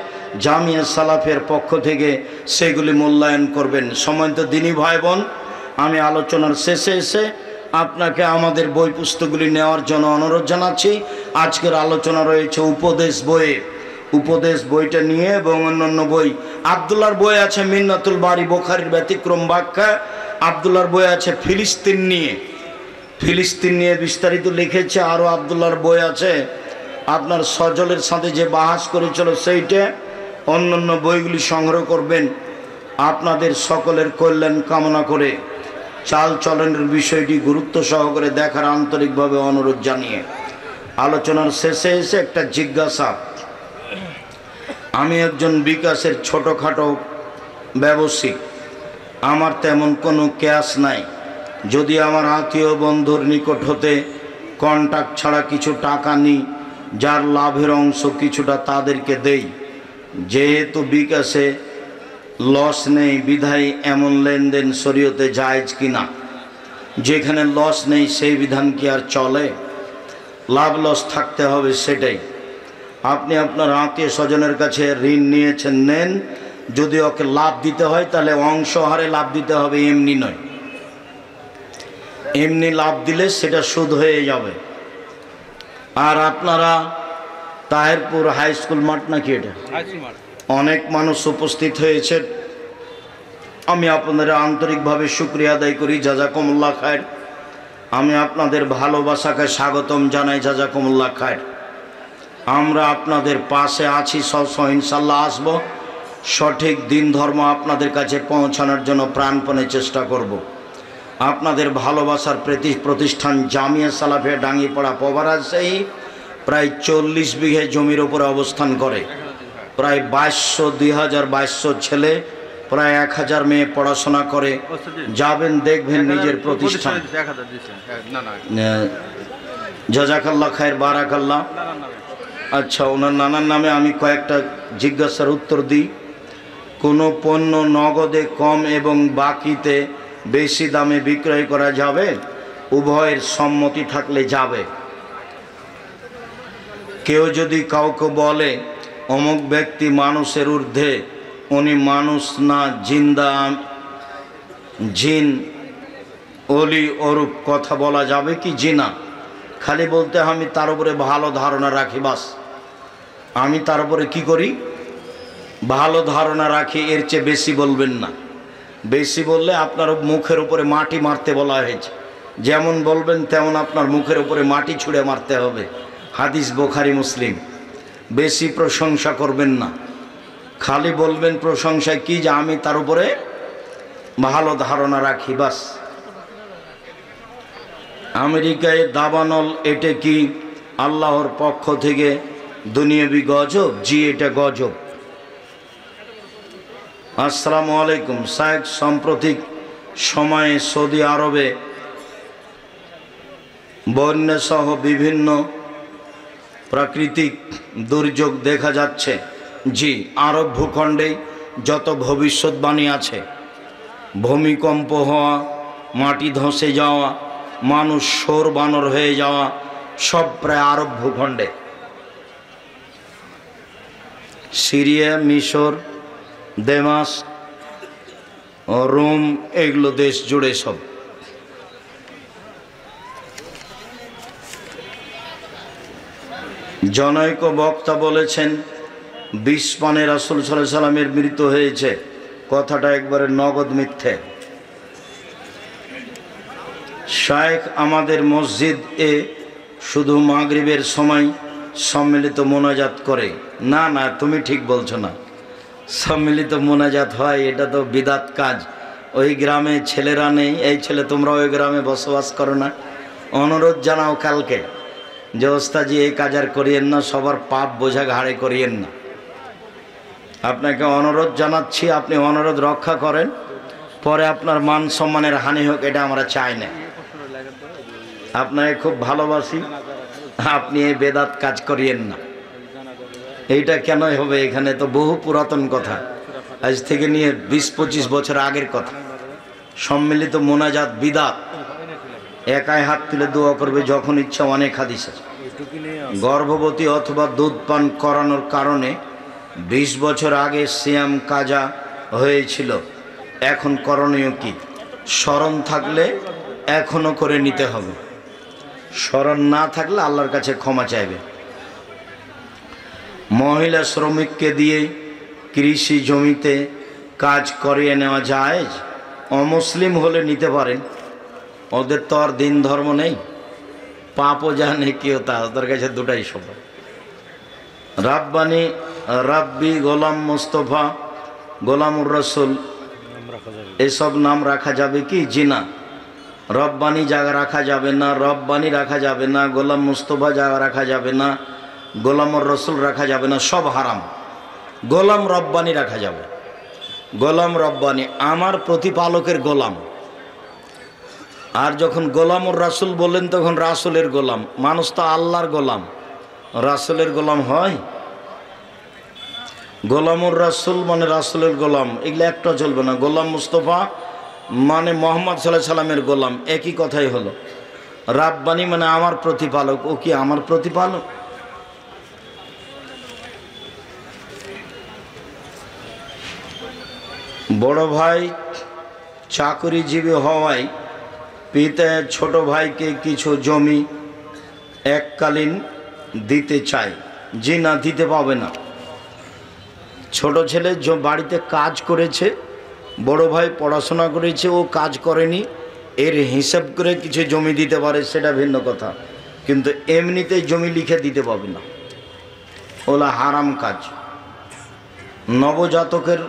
S1: জামিয়া সালাফের পক্ষ থেকে, সেগুলি মূল্যায়ন করবেন। সময় তো দিনী ভাই বোন, আমি আলোচনার শেষে এসে আপনাকে আমাদের বই পুস্তকগুলি নেওয়ার জন্য অনুরোধ জানাচ্ছি। আজকের আলোচনা রয়েছে উপদেশ বইয়ে, উপদেশ বইটা নিয়ে এবং অন্যান্য বই। আবদুল্লাহর বই আছে মিন্নাতুল বারি, বুখারীর ব্যতিক্রম ব্যাখ্যা। আবদুল্লাহর বই আছে ফিলিস্তিন নিয়ে, ফিলিস্তিন নিয়ে বিস্তারিত লিখেছে। আরও আবদুল্লাহর বই আছে আপনার সজলের সাথে যে বাহাস করেছিল সেইটা। অন্যান্য বইগুলি সংগ্রহ করবেন আপনাদের সকলের কল্যাণ কামনা করে, চাল চলনের বিষয়টি গুরুত্ব সহকারে দেখার আন্তরিকভাবে অনুরোধ জানিয়ে আলোচনার শেষে এসে একটা জিজ্ঞাসা। আমি একজন বিকাশের ছোটোখাটো ব্যবসায়ী, আমার তেমন কোনো ক্যাশ নাই। যদি আমার আত্মীয় বন্ধুর নিকট হতে কন্ট্যাক্ট ছাড়া কিছু টাকা নিই, যার লাভের অংশ কিছুটা তাদেরকে দেই। যেহেতু বিকাশে লস নেই বিধায় এমন লেনদেন শরীয়তে জায়েজ কিনা? যেখানে লস নেই সেই বিধান কি আর চলে? লাভ লস থাকতে হবে, সেটাই। আপনি আপনার আত্মীয় স্বজনের কাছে ঋণ নিয়েছেন, নেন। যদি ওকে লাভ দিতে হয় তাহলে অংশ হারে লাভ দিতে হবে, এমনি নয়। এমনি লাভ দিলে সেটা সুদ হয়ে যাবে। আর আপনারা তাহেরপুর হাই স্কুল মাঠ নাকি এটা, অনেক মানুষ উপস্থিত হয়েছে, আমি আপনাদের আন্তরিকভাবে শুকরিয়া আদায় করি। জাযাকুমুল্লাহ খায়ের। আমি আপনাদের ভালোবাসাকে স্বাগতম জানাই। জাযাকুমুল্লাহ খায়ের। আমরা আপনাদের পাশে আছি, সবসময় ইনশাল্লাহ আসব। সঠিক দিন ধর্ম আপনাদের কাছে পৌঁছানোর জন্য প্রাণপণে চেষ্টা করব। আপনাদের ভালোবাসার প্রতিষ্ঠান জামিয়া সালাফিয়া ডাঙ্গিপাড়া পবারাজশাহী প্রায় 40 বিঘে জমির উপরে অবস্থান করে। প্রায় 2200 ছেলে, প্রায় 1000 মেয়ে পড়াশোনা করে। যাবেন, দেখবেন নিজের প্রতিষ্ঠান। জাযাকাল্লাহ খায়ের, বারাকাল্লাহ। আচ্ছা, ওনার নানার নামে আমি কয়েকটা জিজ্ঞাসার উত্তর দিই। কোনো পণ্য নগদে কম এবং বাকিতে বেশি দামে বিক্রয় করা যাবে? উভয়ের সম্মতি থাকলে যাবে। কেউ যদি কাউকে বলে অমুক ব্যক্তি মানুষের ঊর্ধ্বে, উনি মানুষ না জিন্দা জিন অলি ওরূপ কথা বলা যাবে কি? জিনা খালি বলতে আমি তার উপরে ভালো ধারণা রাখি, বাস। আমি তার উপরে কী করি? ভালো ধারণা রাখি, এর চেয়ে বেশি বলবেন না। বেশি বললে আপনার মুখের উপরে মাটি মারতে বলা হয়েছে। যেমন বলবেন তেমন আপনার মুখের উপরে মাটি ছুঁড়ে মারতে হবে। হাদিস বুখারী মুসলিম। বেশি প্রশংসা করবেন না, খালি বলবেন প্রশংসায় কি, যে আমি তার উপরে ভালো ধারণা রাখি, বাস। আমেরিকায় দাবানল, এটা কি আল্লাহর পক্ষ থেকে দুনিয়াবি গজব? জি, এটা গজব। আসসালামু আলাইকুম সাহেব। সাম্প্রতিক সময়ে সৌদি আরবে বন্যাসহ বিভিন্ন প্রাকৃতিক দুর্যোগ দেখা যাচ্ছে। জি, আরব ভূখণ্ডে যত ভবিষ্যৎবাণী আছে, ভূমিকম্প হওয়া, মাটি ধসে যাওয়া, মানুষ শোর বানর হয়ে যাওয়া, সব প্রায় আরব ভূখণ্ডে। সিরিয়া, মিশর, দেমাস্ক, রোম, এগুলো দেশ জুড়ে সব। জনৈক বক্তা বলেছেন 20 পানে রাসূল সাল্লাল্লাহু আলাইহি সাল্লামের মৃত্যু হয়েছে। কথাটা একবারে নগদ মিথ্যে। শায়েখ আমাদের মসজিদ এ শুধু মাগরিবের সময় সম্মিলিত মোনাজাত করে। না না, তুমি ঠিক বলছো না। সম্মিলিত মোনাজাত হয়, এটা তো বিদাত কাজ। ওই গ্রামে ছেলেরা নেই, এই ছেলে তোমরা ওই গ্রামে বসবাস করো না, অনুরোধ জানাও কালকে যে ওস্তাজি এই কাজ আর করিয়েন না, সবার পাপ বোঝা ঘাড়ে করিয়েন না। আপনাকে অনুরোধ জানাচ্ছি, আপনি অনুরোধ রক্ষা করেন, পরে আপনার মান সম্মানের হানি হোক এটা আমরা চাই না। আপনাকে খুব ভালোবাসি, আপনি এই বেদাত কাজ করিয়েন না। এইটা কেন হবে? এখানে তো বহু পুরাতন কথা, আজ থেকে নিয়ে 20-25 বছর আগের কথা। সম্মিলিত মোনাজাত বিদাত, একাই হাত তুলে দোয়া করবে যখন ইচ্ছা। অনেক হাদিস আছে। গর্ভবতী অথবা দুধ পান করানোর কারণে 20 বছর আগে সিয়াম কাজা হয়েছিল, এখন করণীয় কি? স্মরণ থাকলে এখনো করে নিতে হবে, স্মরণ না থাকলে আল্লাহর কাছে ক্ষমা চাইবে। মহিলা শ্রমিককে দিয়ে কৃষি জমিতে কাজ করিয়ে নেওয়া যায়? অমুসলিম হলে নিতে পারেন, ওদের তো আর দিন ধর্ম নেই, পাপও জানে কেউ, তা ওদের কাছে দুটাই সবাই। রাব্বানি, রাব্বি, গোলাম মুস্তফা, গোলামুর রসুল, এসব নাম রাখা যাবে কি? জি না। রব্বানি জায়গা রাখা যাবে না, রব্বানি রাখা যাবে না, গোলাম মুস্তফা জায়গা রাখা যাবে না, গোলামুর রসুল রাখা যাবে না, সব হারাম। গোলাম রব্বানি রাখা যাবে। গোলাম রব্বানি আমার প্রতিপালকের গোলাম। আর যখন গোলামুর রাসুল বললেন তখন রাসুলের গোলাম। মানুষ তো আল্লাহর গোলাম, রাসুলের গোলাম হয়? গোলামুর রাসুল মানে রাসুলের গোলাম, এগুলো একটা চলবে না। গোলাম মুস্তফা মানে মোহাম্মদ সাল্লাল্লাহু আলাইহি সাল্লামের গোলাম, একই কথাই হলো। রাব্বানি মানে আমার প্রতিপালক, ও কি আমার প্রতিপালক? বড় ভাই চাকরিজীবী হওয়ায় পিতা ছোট ভাইকে কিছু জমি এককালীন দিতে চায়। জি না, দিতে পাবে না। ছোট ছেলে বাড়িতে কাজ করেছে, বড় ভাই পড়াশোনা করেছে, ও কাজ করেনি, এর হিসাব করে কিছু জমি দিতে পারে, সেটা ভিন্ন কথা, কিন্তু এমনিতে জমি লিখে দিতে পাবে না, ওলা হারাম কাজ। নবজাতকের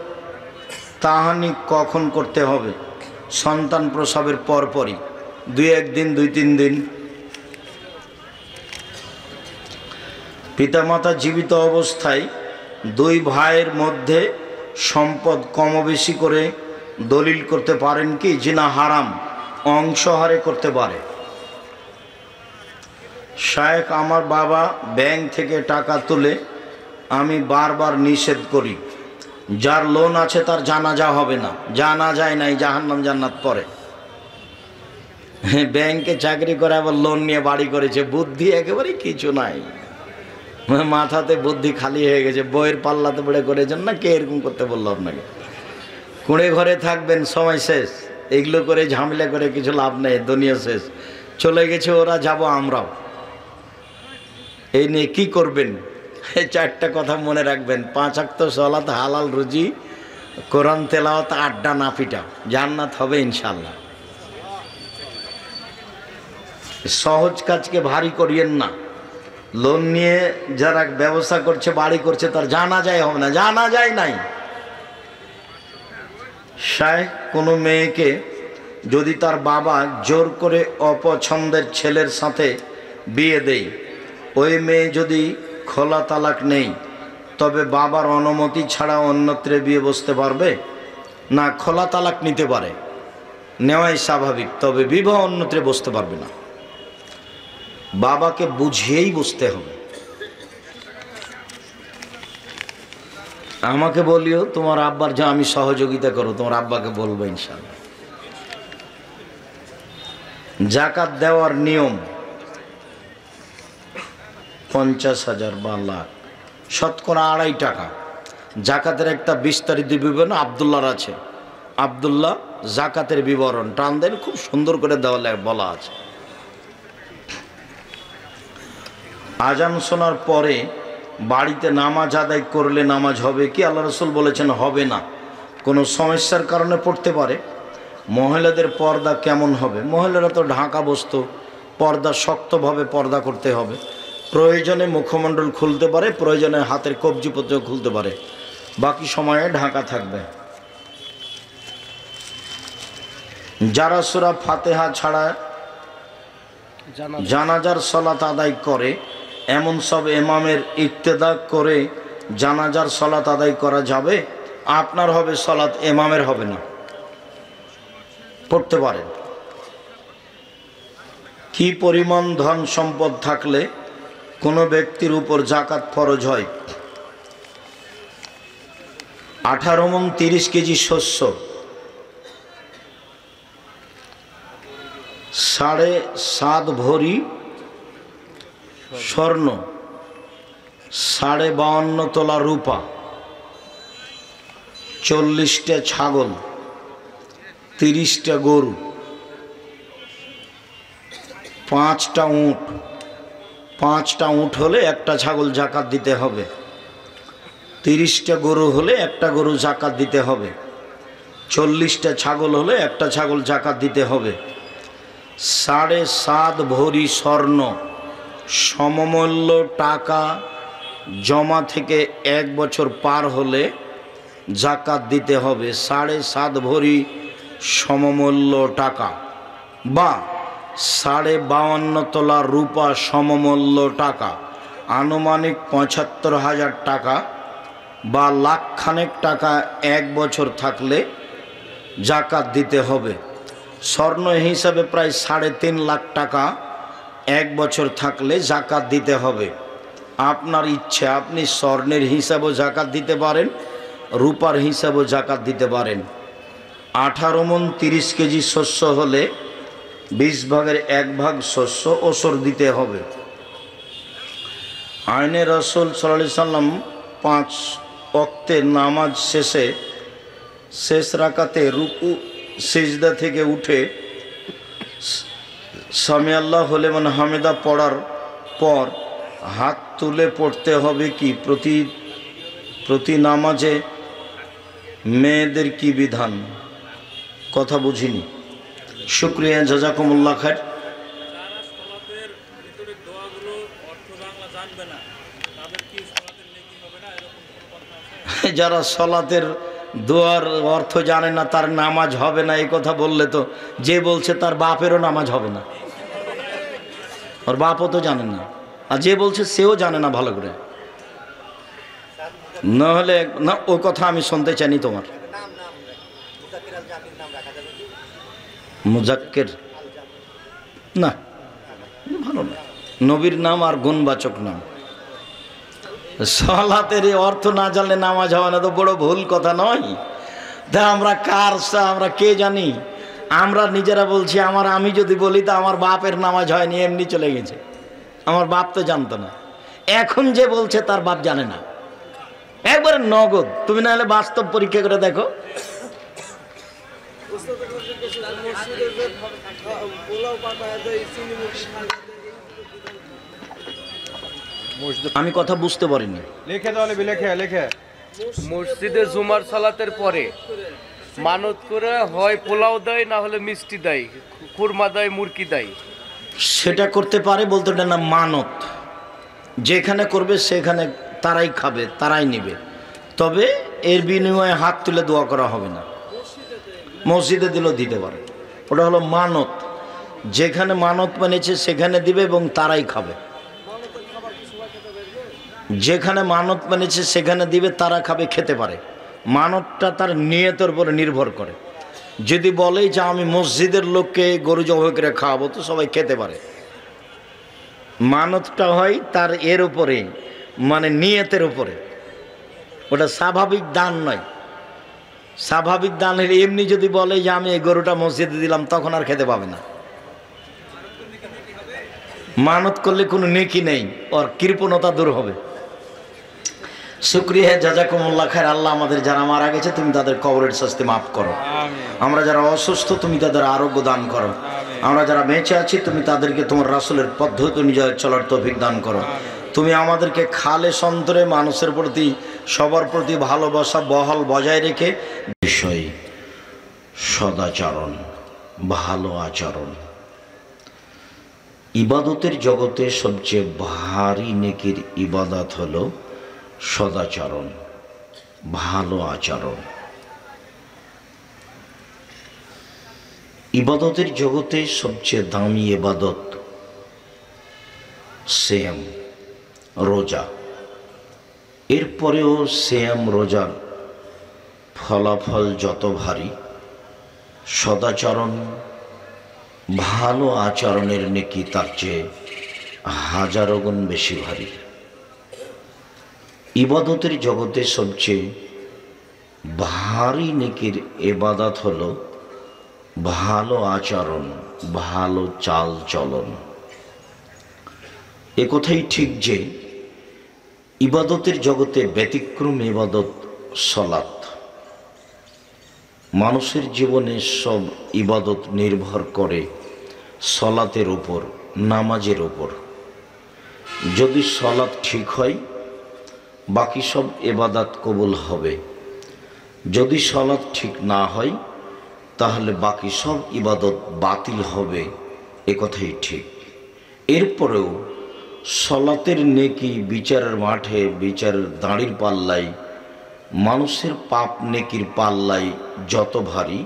S1: তাহানি কখন করতে হবে? সন্তান প্রসবের পরপরই, 2-1 দিন 2-3 দিন। পিতামাতা জীবিত অবস্থায় 2 ভাইয়ের মধ্যে সম্পদ কম বেশি করে দলিল করতে পারেন কি? জি না, হারাম, অংশহারে করতে পারে। শায়েখ, আমার বাবা ব্যাংক থেকে টাকা তুলে, আমি বারবার নিষেধ করি, যার লোন আছে তার জানাজা হবে না। জানাজায় নাই, জাহান্নাম জান্নাত পরে। ব্যাংকে চাকরি করে আবার লোন নিয়ে বাড়ি করেছে, বুদ্ধি একেবারে কিছু নাই, মাথাতে বুদ্ধি খালি হয়ে গেছে। বইয়ের পাল্লাতে পড়ে করেছেন না, কে এরকম করতে বললো আপনাকে? কুঁড়ে ঘরে থাকবেন, সময় শেষ। এগুলো করে ঝামেলা করে কিছু লাভ নেই, দুনিয়া শেষ। চলে গেছে ওরা, যাব আমরাও। এই নিয়ে কি করবেন? এই 4টা কথা মনে রাখবেন। 5 ওয়াক্ত সালাত, হালাল রুজি, কোরআন তেলাওয়াত, আড্ডা না পিটা, জান্নাত হবে ইনশাআল্লাহ। সহজ কাজকে ভারী করিয়েন না। লোন নিয়ে যারা ব্যবসা করছে, বাড়ি করছে, তার জানাজাই হবে না, জানাজাই নাই। শায়েখ, কোনো মেয়েকে যদি তার বাবা জোর করে অপছন্দের ছেলের সাথে বিয়ে দেয়, ওই মেয়ে যদি খোলা তালাক নেই, তবে বাবার অনুমতি ছাড়া অন্যত্রে বিয়ে বসতে পারবে না? খোলা তালাক নিতে পারে, নেওয়াই স্বাভাবিক, তবে বিবাহ অন্যত্রে বসতে পারবে না। বাবাকে বুঝিয়েই বসতে হবে। আমাকে বলিও তোমার আব্বার যা আমি সহযোগিতা করো, তোমার আব্বাকে বলবো ইনশাআল্লাহ। জাকাত দেওয়ার নিয়ম 50,000 বা লাখ, শতকরা 2.5 টাকা। জাকাতের একটা বিস্তারিত বিবরণ আব্দুল্লাহর আছে, আব্দুল্লাহ জাকাতের বিবরণ টান দেন, খুব সুন্দর করে দেওয়া বলা আছে। আজান শোনার পরে বাড়িতে নামাজ আদায় করলে নামাজ হবে কি? আল্লাহ রসুল বলেছেন হবে না। কোনো সমস্যার কারণে পড়তে পারে। মহিলাদের পর্দা কেমন হবে? মহিলারা তো ঢাকা বস্তু, পর্দা শক্তভাবে পর্দা করতে হবে। প্রয়োজনে মুখমণ্ডল খুলতে পারে, প্রয়োজনে হাতের কবজিপত্র খুলতে পারে, বাকি সময়ে ঢাকা থাকবে। যারা সূরা ফাতিহা ছাড়া জানাজার সালাত আদায় করে, এমন সব ইমামের ইক্তেদা করে জানাজার সালাত আদায় করা যাবে? আপনার হবে সালাত, ইমামের হবে না। পড়তে পারেন। কি পরিমাণ ধন সম্পদ থাকলে কোনো ব্যক্তির উপর যাকাত ফরজ হয়? 18 মণ 30 কেজি শস্য, 7.5 ভরি স্বর্ণ, 52.5 তোলা রূপা, 40টা ছাগল, 30টা গরু, 5টা উট। 5টা উট হলে একটা ছাগল জাকাত দিতে হবে। 30টা গরু হলে একটা গরু জাকাত দিতে হবে। 40টা ছাগল হলে একটা ছাগল জাকাত দিতে হবে। 7.5 ভরি স্বর্ণ সমমূল্য টাকা জমা থেকে 1 বছর পার হলে জাকাত দিতে হবে। 7.5 ভরি সমমূল্য টাকা বা 52.5 তোলা রূপা সমমূল্য টাকা, আনুমানিক 75,000 টাকা বা লাখখানেক টাকা 1 বছর থাকলে জাকাত দিতে হবে। স্বর্ণ হিসাবে প্রায় 3.5 লাখ টাকা 1 বছর থাকলে জাকাত দিতে হবে। আপনার ইচ্ছে, আপনি স্বর্ণের হিসাবেও জাকাত দিতে পারেন, রূপার হিসাবেও জাকাত দিতে পারেন। 18 মণ 30 কেজি শস্য হলে 20 ভাগের 1 ভাগ শস্য ওসর দিতে হবে। আইনে রাসূল সাল্লাল্লাহু আলাইহি সাল্লাম 5 ওয়াক্তের নামাজ শেষে শেষ রাকাতে রুকু সিজদা থেকে উঠে সামি আল্লাহু লিমান হামিদা পড়ার পর হাত তুলে পড়তে হবে কি? প্রতি নামাজে মেয়েদের কি বিধান? কথা বুঝিনি। শুকরিয়া, জাযাকুমুল্লাহ খায়ের। যারা সলাতের দোয়ার অর্থ জানে না তার নামাজ হবে না, এই কথা বললে তো যে বলছে তার বাপেরও নামাজ হবে না, ওর বাপও তো জানে না, আর যে বলছে সেও জানে না ভালো করে। না হলে না, ওই কথা আমি শুনতে চাইনি তোমার। মুজাক্কির না, ভালো না, নবীর নাম আর গুণবাচক নাম। সালাতের অর্থ না জানলে নামাজ হবে না তো বড় ভুল কথা নয়? তা আমরা আমরা কে জানি? আমরা নিজেরা বলছি। আমি যদি বলি তা আমার বাপের নামাজ হয়নি, এমনি চলে গেছে, আমার বাপ তো জানতো না। এখন যে বলছে তার বাপ জানে না, একবারে নগদ। তুমি না হলে বাস্তব পরীক্ষা করে দেখো। আমি কথা বুঝতে পারিনি।
S2: মসজিদে জুমার সালাতের পরে মানত করে হয় পোলাও দেয়, না হলে মিষ্টি দেয়, কুরমা দেয়, মুরগি দেয়।
S1: সেটা করতে পারে বলতে, এটা না মানত। যেখানে করবে সেখানে তারাই খাবে, তারাই নেবে, তবে এর বিনিময়ে হাত তুলে দোয়া করা হবে না। মসজিদে দিলেও দিতে পারে, ওটা হলো মানত। যেখানে মানত মেনেছে সেখানে দিবে এবং তারাই খাবে। যেখানে মানত মেনেছে সেখানে দিবে, তারা খাবে, খেতে পারে। মানতটা তার নিয়তের উপরে নির্ভর করে। যদি বলে যে আমি মসজিদের লোককে গরু জবাই করে খাওয়াবো, তো সবাই খেতে পারে। মানতটা হয় তার এর উপরে, মানে নিয়তের উপরে। ওটা স্বাভাবিক দান নয়। স্বাভাবিক দান হলে এমনি যদি বলে যে আমি এই গরুটা মসজিদে দিলাম, তখন আর খেতে পাবে না। মানত করলে কোনো নেকি নেই, ওর কৃপণতা দূর হবে। শুকরিয়া, জাযাকুমুল্লাহ খায়ের। আল্লাহ আমাদের যারা মারা গেছে তুমি তাদের কবরের শাস্তি মাফ করো। আমরা যারা অসুস্থ তুমি তাদের আরোগ্য দান করো। আমরা যারা বেঁচে আছি তুমি তাদেরকে তোমার রাসূলের পদ্ধতি অনুযায়ী চলার তৌফিক দান করো। তুমি আমাদেরকে খালেস অন্তরে মানুষের প্রতি, সবার প্রতি ভালোবাসা বহাল বজায় রেখে বিষয় সদাচরণ, ভালো আচরণ। ইবাদতের জগতে সবচেয়ে ভারী নেকির ইবাদত হলো সদাচরণ, ভালো আচরণ। ইবাদতের জগতে সবচেয়ে দামি ইবাদত সিয়াম, রোজা। এরপরেও সিয়াম রোজার ফলাফল যত ভারী, সদাচরণ ভালো আচরণের নেকি তার চেয়ে হাজারো গুণ বেশি ভারী। ইবাদতের জগতে সবচেয়ে ভারী নেকির ইবাদত হলো ভালো আচরণ, ভালো চাল চলন। এ কথাই ঠিক যে ইবাদতের জগতে ব্যতিক্রম ইবাদত সালাত। মানুষের জীবনে সব ইবাদত নির্ভর করে সালাতের উপর, নামাজের উপর। যদি সালাত ঠিক হয় বাকি সব ইবাদত কবুল হবে, যদি সালাত ঠিক না হয় তাহলে বাকি সব ইবাদত বাতিল হবে। এ কথাই ঠিক। এরপরেও সালাতের নেকি বিচারের মাঠে, বিচারের দাঁড়ির পাল্লায়, মানুষের পাপ নেকির পাল্লায় যত ভারী,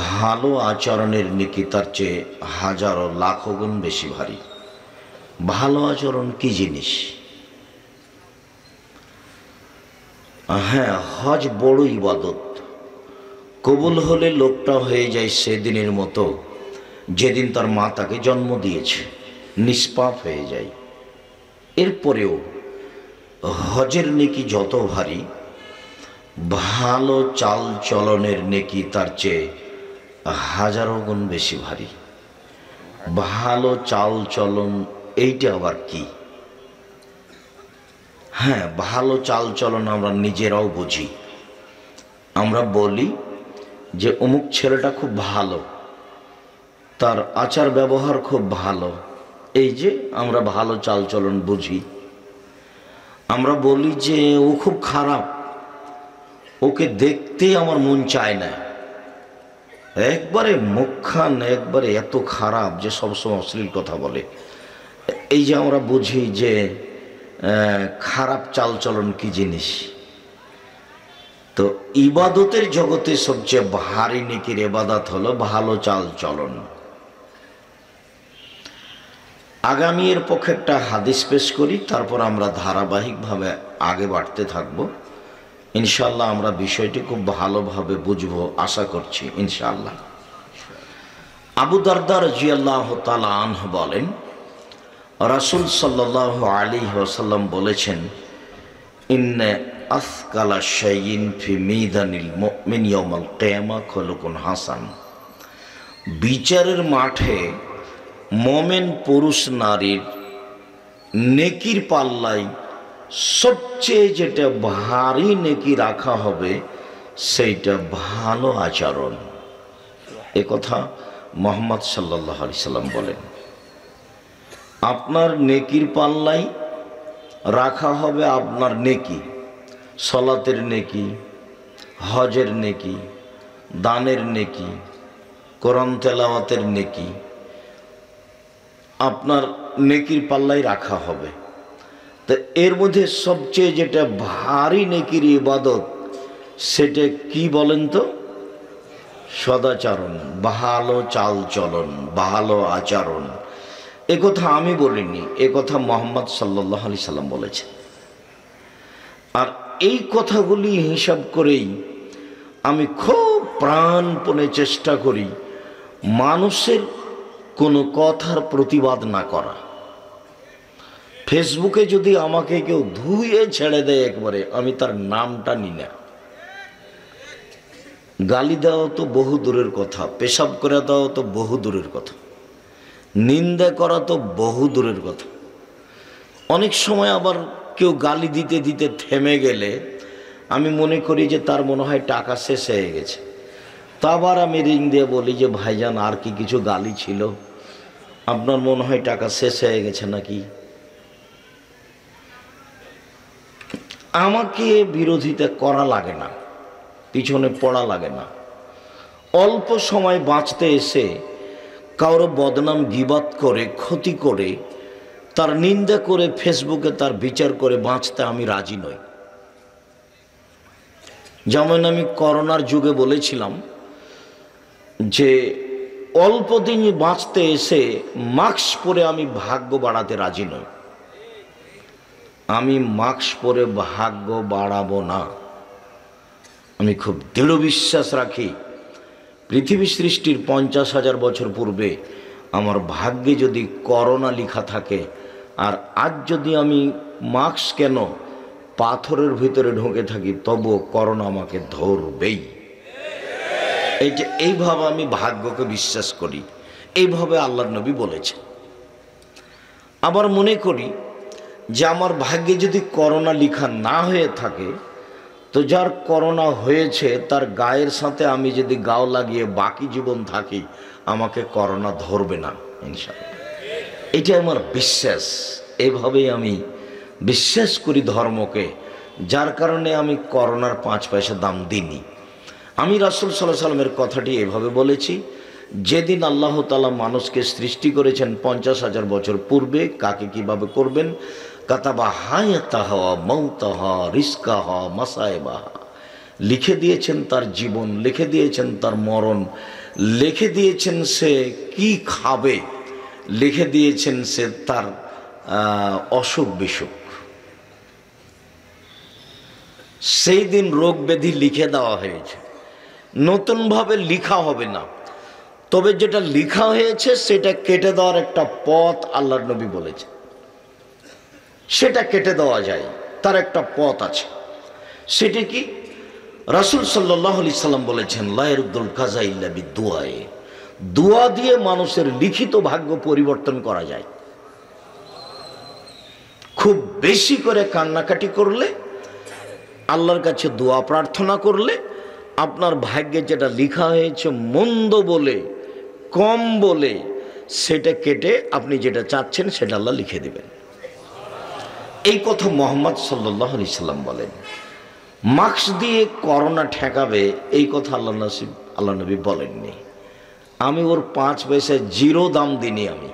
S1: ভালো আচরণের নেকি তার চেয়ে হাজারো লাখো গুণ বেশি ভারী। ভালো আচরণ কি জিনিস? হ্যাঁ, হজ বড় ইবাদত। কবুল হলে লোকটা হয়ে যায় সেদিনের মতো যেদিন তার মা তাকে জন্ম দিয়েছে, নিষ্পাপ হয়ে যায়। এরপরেও হজের নেকি যত ভারী, ভালো চাল চলনের নেকি তার চেয়ে হাজারো গুণ বেশি ভারী। ভালো চাল চলন এইটা আবার কি? হ্যাঁ, ভালো চাল চলন আমরা নিজেরাও বুঝি। আমরা বলি যে অমুক ছেলেটা খুব ভালো, তার আচার ব্যবহার খুব ভালো। এই যে আমরা ভালো চাল চলন বুঝি। আমরা বলি যে ও খুব খারাপ, ওকে দেখতেই আমার মন চায় না। একবারে মুখখান একবারে এত খারাপ যে সবসময় অশ্লীল কথা বলে। এই যে আমরা বুঝি যে খারাপ চালচলন কি জিনিস। তো ইবাদতের জগতে সবচেয়ে ভারী নেকির ইবাদত হলো ভালো চাল চলন। আগামী এর পক্ষে একটা হাদিস পেশ করি, তারপর আমরা ধারাবাহিকভাবে আগে বাড়তে থাকবো। ইনশাআল্লাহ আমরা বিষয়টি খুব ভালোভাবে বুঝবো আশা করছি ইনশাআল্লাহ। আবু দারদা রাদিয়াল্লাহু তাআলা আনহু বলেন, রাসূল সাল্লাল্লাহু আলাইহি ওয়াসাল্লাম বলেছেন, ইন্না আসকালা শাইইন ফি মিদানিল মুমিন ইয়াউমাল কিয়ামা খুলুকুন হাসান। বিচারের মাঠে মোমেন পুরুষ নারীর নেকির পাল্লায় সবচেয়ে যেটা ভারী নেকি রাখা হবে সেইটা ভালো আচরণ। এ কথা মুহাম্মদ সাল্লাল্লাহু আলাইহি সাল্লাম বলেন। আপনার নেকির পাল্লায় রাখা হবে আপনার নেকি, সালাতের নেকি, হজের নেকি, দানের নেকি, কোরআন তেলাওয়াতের নেকি আপনার নেকির পাল্লায় রাখা হবে। তো এর মধ্যে সবচেয়ে যেটা ভারী নেকির ইবাদত সেটা কি বলেন তো? সদাচরণ, ভালো চাল চলন, ভালো আচরণ। এ কথা আমি বলিনি, এ কথা মুহাম্মদ সাল্লাল্লাহু আলাইহি সাল্লাম বলেছেন। আর এই কথাগুলি হিসাব করেই আমি খুব প্রাণপণে চেষ্টা করি মানুষের কোনো কথার প্রতিবাদ না করা। ফেসবুকে যদি আমাকে কেউ ধুয়ে ছেড়ে দেয় একবারে, আমি তার নামটা নিই না। গালি দেওয়া তো বহু দূরের কথা, পেশাব করে দেওয়া তো বহু দূরের কথা, নিন্দা করা তো বহু দূরের কথা। অনেক সময় আবার কেউ গালি দিতে দিতে থেমে গেলে আমি মনে করি যে তার মনে হয় টাকা শেষ হয়ে গেছে। তা আবার আমি রিং দিয়ে বলি যে ভাইজান আর কি কিছু গালি ছিল? আপনার মনে হয় টাকা শেষ হয়ে গেছে নাকি? আমাকে বিরোধিতা করা লাগে না, পিছনে পড়া লাগে না। অল্প সময় বাঁচতে এসে কারো বদনাম গীবাত করে, ক্ষতি করে, তার নিন্দা করে, ফেসবুকে তার বিচার করে বাঁচতে আমি রাজি নই। যেমন আমি করোনার যুগে বলেছিলাম যে অল্প দিন বাঁচতে এসে মাস্ক পরে আমি ভাগ্য বাড়াতে রাজি নই। আমি মাস্ক পরে ভাগ্য বাড়াবো না। আমি খুব দৃঢ় বিশ্বাস রাখি পৃথিবী সৃষ্টির 50,000 বছর পূর্বে আমার ভাগ্যে যদি করোনা লেখা থাকে, আর আজ যদি আমি মাস্ক কেন পাথরের ভিতরে ঢুকে থাকি, তবুও করোনা আমাকে ধরবেই। এইভাবে আমি ভাগ্যকে বিশ্বাস করি, এইভাবে আল্লাহর নবী বলেছেন। আবার মনে করি যে আমার ভাগ্যে যদি করোনা লেখা না হয়ে থাকে, তো যার করোনা হয়েছে তার গায়ের সাথে আমি যদি গাও লাগিয়ে বাকি জীবন থাকি, আমাকে করোনা ধরবে না ইনশাআল্লাহ। এটা আমার বিশ্বাস। এভাবেই আমি বিশ্বাস করি ধর্মকে, যার কারণে আমি করোনার 5 পয়সা দাম দিইনি। আমি রাসূল সাল্লাল্লাহু আলাইহি সাল্লামের কথাটি এভাবে বলেছি, যেদিন আল্লাহ তাআলা মানুষকে সৃষ্টি করেছেন 50,000 বছর পূর্বে, কাকে কিভাবে করবেন, কাতাবা হায়াতাহা মাউতাহা রিজকাহা মাসায়েবাহা, লিখে দিয়েছেন তার জীবন, লিখে দিয়েছেন তার মরণ, লিখে দিয়েছেন সে কি খাবে, লিখে দিয়েছেন সে তার অসুখ বিসুখ। সেই দিন রোগ ব্যাধি লিখে দেওয়া হয়েছে, নতুনভাবে লিখা হবে না। তবে যেটা লিখা হয়েছে সেটা কেটে দেওয়ার একটা পথ আল্লাহর নবী বলেছে, সেটা কেটে দেওয়া যায়, তার একটা পথ আছে। সেটি কি? রাসূল সাল্লাল্লাহু আলাইহি সাল্লাম বলেছেন, লা ইয়ারুদ্দুল কাযা ইল্লা বিদুআয়ে, দোয়া দিয়ে মানুষের লিখিত ভাগ্য পরিবর্তন করা যায়। খুব বেশি করে কান্নাকাটি করলে, আল্লাহর কাছে দোয়া প্রার্থনা করলে, আপনার ভাগ্যে যেটা লেখা হয়েছে মন্দ বলে, কম বলে, সেটা কেটে আপনি যেটা চাচ্ছেন সেটা আল্লাহ লিখে দেবেন। এই কথা মুহাম্মদ সাল্লাল্লাহু আলাইহি সাল্লাম বলেন। মাস্ক দিয়ে করোনা ঠেকাবে এই কথা আল্লাহ নবী বলেননি। আমি ওর 5 পয়সা জিরো দাম দিইনি। আমি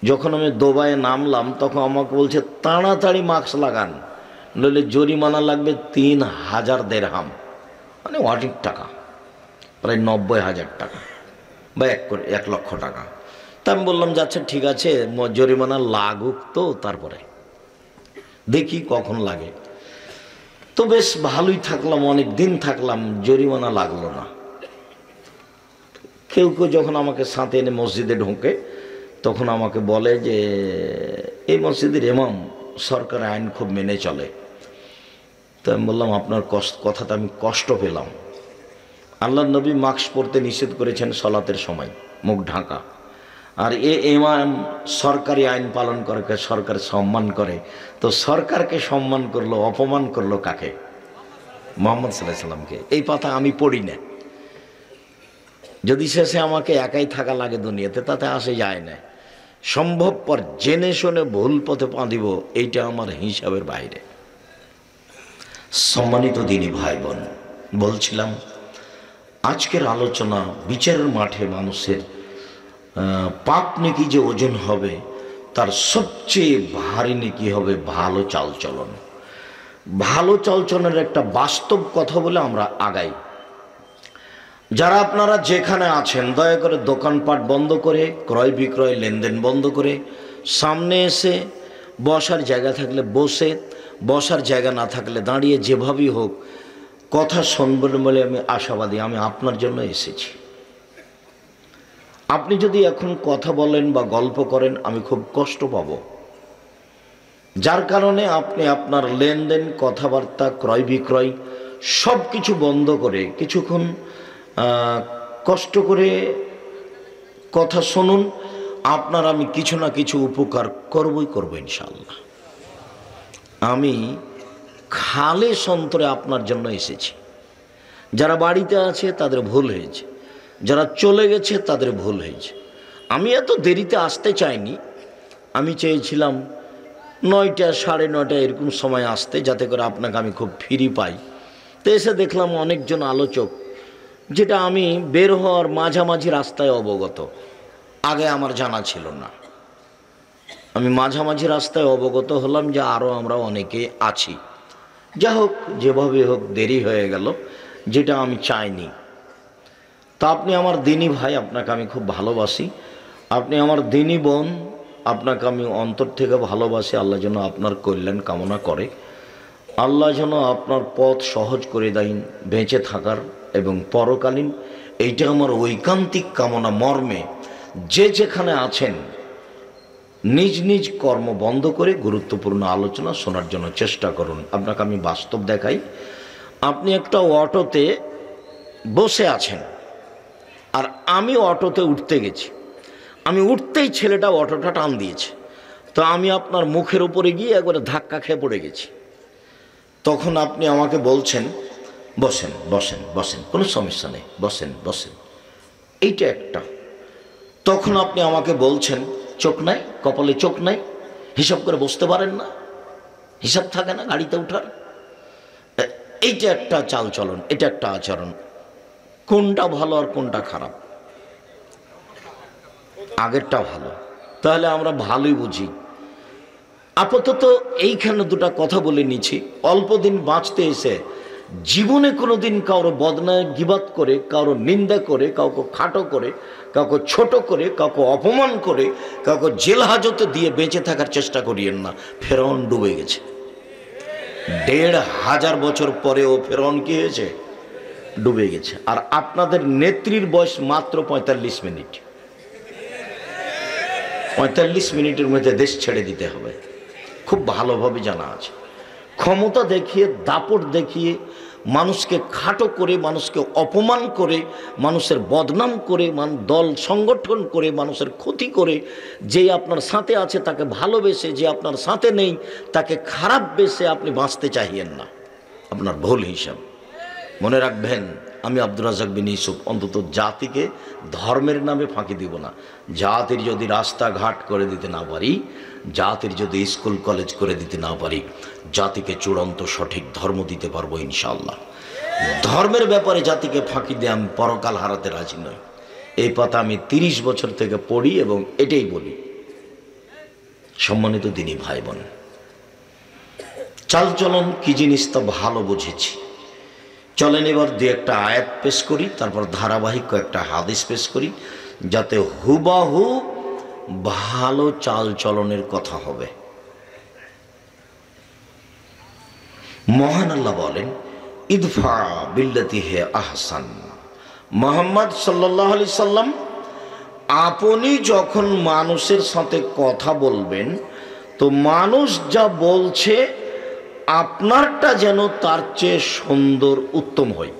S1: যখন আমি দুবাইয়ে নামলাম তখন আমাকে বলছে তাড়াতাড়ি মাস্ক লাগান, নইলে জরিমানা লাগবে 3,000 দিরহাম, মানে অনেক টাকা, প্রায় 90,000 টাকা বা 1 লক্ষ টাকা। তা আমি বললাম যে আচ্ছা ঠিক আছে, জরিমানা লাগুক, তো তারপরে দেখি কখন লাগে। তো বেশ ভালোই থাকলাম, অনেক দিন থাকলাম, জরিমানা লাগলো না। কেউ কেউ যখন আমাকে সাথে এনে মসজিদে ঢোকে, তখন আমাকে বলে যে এই মসজিদের ইমাম সরকারের আইন খুব মেনে চলে। তো আমি বললাম আপনার কথাতে আমি কষ্ট পেলাম। আল্লাহর নবী মাস্ক পরতে নিষেধ করেছেন সালাতের সময়, মুখ ঢাকা, আর ইমাম সরকারি আইন পালন করে, সরকার সম্মান করে। তো সরকারকে সম্মান করলো, অপমান করলো কাকে? মুহাম্মদ সাল্লাল্লাহু আলাইহি সাল্লামকে। এই কথা আমি পড়ি না। যদি শেষে আমাকে একাই থাকা লাগে দুনিয়াতে, তাতে আসে যায় না। সম্ভবপর জেনে শুনে ভুল পথে পা দিব, এইটা আমার হিসাবের বাইরে। সম্মানিত দিনী ভাই বোন, বলছিলাম আজকের আলোচনা বিচারের মাঠে মানুষের পাপ নেকি যে ওজন হবে, তার সবচেয়ে ভারী নেকি হবে ভালো চালচলন। ভালো চালচলনের একটা বাস্তব কথা বলে আমরা আগাই। যারা আপনারা যেখানে আছেন, দয়া করে দোকানপাট বন্ধ করে, ক্রয় বিক্রয় লেনদেন বন্ধ করে সামনে এসে বসার জায়গা থাকলে বসে, বসার জায়গা না থাকলে দাঁড়িয়ে, যেভাবেই হোক কথা শুনবেন বলে আমি আশাবাদী। আমি আপনার জন্য এসেছি। আপনি যদি এখন কথা বলেন বা গল্প করেন, আমি খুব কষ্ট পাব। যার কারণে আপনি আপনার লেনদেন, কথাবার্তা, ক্রয় বিক্রয় সব কিছু বন্ধ করে কিছুক্ষণ কষ্ট করে কথা শুনুন। আপনার আমি কিছু না কিছু উপকার করবই করব ইনশাআল্লাহ। আমি খালেস অন্তরে আপনার জন্য এসেছি। যারা বাড়িতে আছে তাদের ভুল হয়েছে, যারা চলে গেছে তাদের ভুল হয়েছে। আমি এত দেরিতে আসতে চাইনি। আমি চেয়েছিলাম 9টা, 9:30 এরকম সময় আসতে, যাতে করে আপনাকে আমি খুব ফ্রি পাই। তো এসে দেখলাম অনেকজন আলোচক, যেটা আমি বের হওয়ার মাঝামাঝি রাস্তায় অবগত, আগে আমার জানা ছিল না। আমি মাঝামাঝি রাস্তায় অবগত হলাম যে আরও আমরা অনেকে আছি। যা হোক, যেভাবে হোক দেরি হয়ে গেল, যেটা আমি চাইনি। তা আপনি আমার দিনী ভাই, আপনাকে আমি খুব ভালোবাসি। আপনি আমার দিনী বোন, আপনাকে আমি অন্তর থেকে ভালোবাসি। আল্লাহ যেন আপনার কল্যাণ কামনা করে, আল্লাহ যেন আপনার পথ সহজ করে দেন বেঁচে থাকার এবং পরকালীন। এইটা আমার ঐকান্তিক কামনা মর্মে যে যেখানে আছেন নিজ নিজ কর্ম বন্ধ করে গুরুত্বপূর্ণ আলোচনা শোনার জন্য চেষ্টা করুন। আপনাকে আমি বাস্তব দেখাই। আপনি একটা অটোতে বসে আছেন, আর আমি অটোতে উঠতে গেছি। আমি উঠতেই ছেলেটা অটোটা টান দিয়েছে, তো আমি আপনার মুখের উপরে গিয়ে একবারে ধাক্কা খেয়ে পড়ে গেছি। তখন আপনি আমাকে বলছেন বসেন বসেন বসেন, কোনো সমস্যা নেই, বসেন বসেন। এইটা একটা। তখন আপনি আমাকে বলছেন চোখ নাই, কপালে চোখ নাই, হিসাব করে বসতে পারেন না, হিসাব থাকে না গাড়িতে উঠার। এইটা একটা চালচলন, এটা একটা আচরণ। কোনটা ভালো আর কোনটা খারাপ? আগেরটা ভালো, তাহলে আমরা ভালোই বুঝি। আপাতত এইখানে দুটা কথা বলে নিচ্ছি। অল্প দিন বাঁচতে এসে জীবনে কোনো দিন কারো বদনায় গিবাত করে, কারো নিন্দা করে, কাউকে খাটো করে, কাউকে ছোট করে, কাউকে অপমান করে, কাউকে জেল হাজতে দিয়ে বেঁচে থাকার চেষ্টা করিয়েন না। ফেরাউন ডুবে গেছে। ১৫০০ বছর পরেও ফেরাউন কি হয়েছে? ডুবে গেছে। আর আপনাদের নেত্রীর বয়স মাত্র ৪৫ মিনিট। ৪৫ মিনিটের মধ্যে দেশ ছেড়ে দিতে হবে, খুব ভালোভাবে জানা আছে। ক্ষমতা দেখিয়ে, দাপট দেখিয়ে, মানুষকে খাটো করে, মানুষকে অপমান করে, মানুষের বদনাম করে, দল সংগঠন করে, মানুষের ক্ষতি করে, যে আপনার সাথে আছে তাকে ভালোবেসে, যে আপনার সাথে নেই তাকে খারাপ বেসে আপনি বাঁচতে চাইয়েন না। আপনার ভুল হিসাব। মনে রাখবেন, আমি আব্দুর রাজ্জাক বিন ইউসুফ অন্তত জাতিকে ধর্মের নামে ফাঁকি দিব না। জাতির যদি রাস্তাঘাট করে দিতে না পারি, জাতির যদি স্কুল কলেজ করে দিতে না পারি, জাতিকে চূড়ান্ত সঠিক ধর্ম দিতে পারবো ইনশাআল্লাহ। ধর্মের ব্যাপারে জাতিকে ফাঁকি দিয়ে আমি পরকাল হারাতে রাজি নই। এই কথা আমি ৩০ বছর থেকে পড়ি এবং এটাই বলি। সম্মানিত দিনী ভাই বোন, চালচলন কি জিনিস তা ভালো বুঝেছি। চলেন এবার দু একটা আয়াত পেশ করি, তারপর ধারাবাহিক কয়েকটা হাদিস পেশ করি, যাতে হুবাহু ভালো চাল চলনের কথা হবে। মহান আল্লাহ বলেন, ইদফা বিল্লাতি হে আহসান। মুহাম্মদ সাল্লাল্লাহু আলাইহি সাল্লাম, আপনি যখন মানুষের সাথে কথা বলবেন, তো মানুষ যা বলছে আপনারটা যেন তার চেয়ে সুন্দর উত্তম হয়।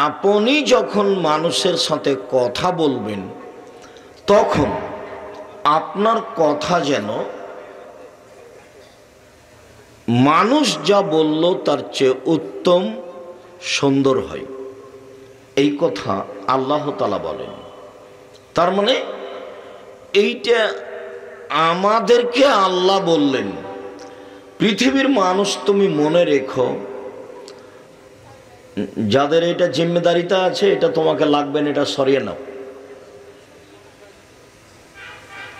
S1: আপনি যখন মানুষের সাথে কথা বলবেন, তখন আপনার কথা যেন মানুষ যা বলল তার চেয়ে উত্তম সুন্দর হয়। এই কথা আল্লাহ তাআলা বলেন। তার মানে এইটা আমাদেরকে আল্লাহ বললেন, পৃথিবীর মানুষ তুমি মনে রেখো, যাদের এটা জিম্মেদারিটা আছে, এটা তোমাকে লাগবে না, এটা সরিয়ে নাও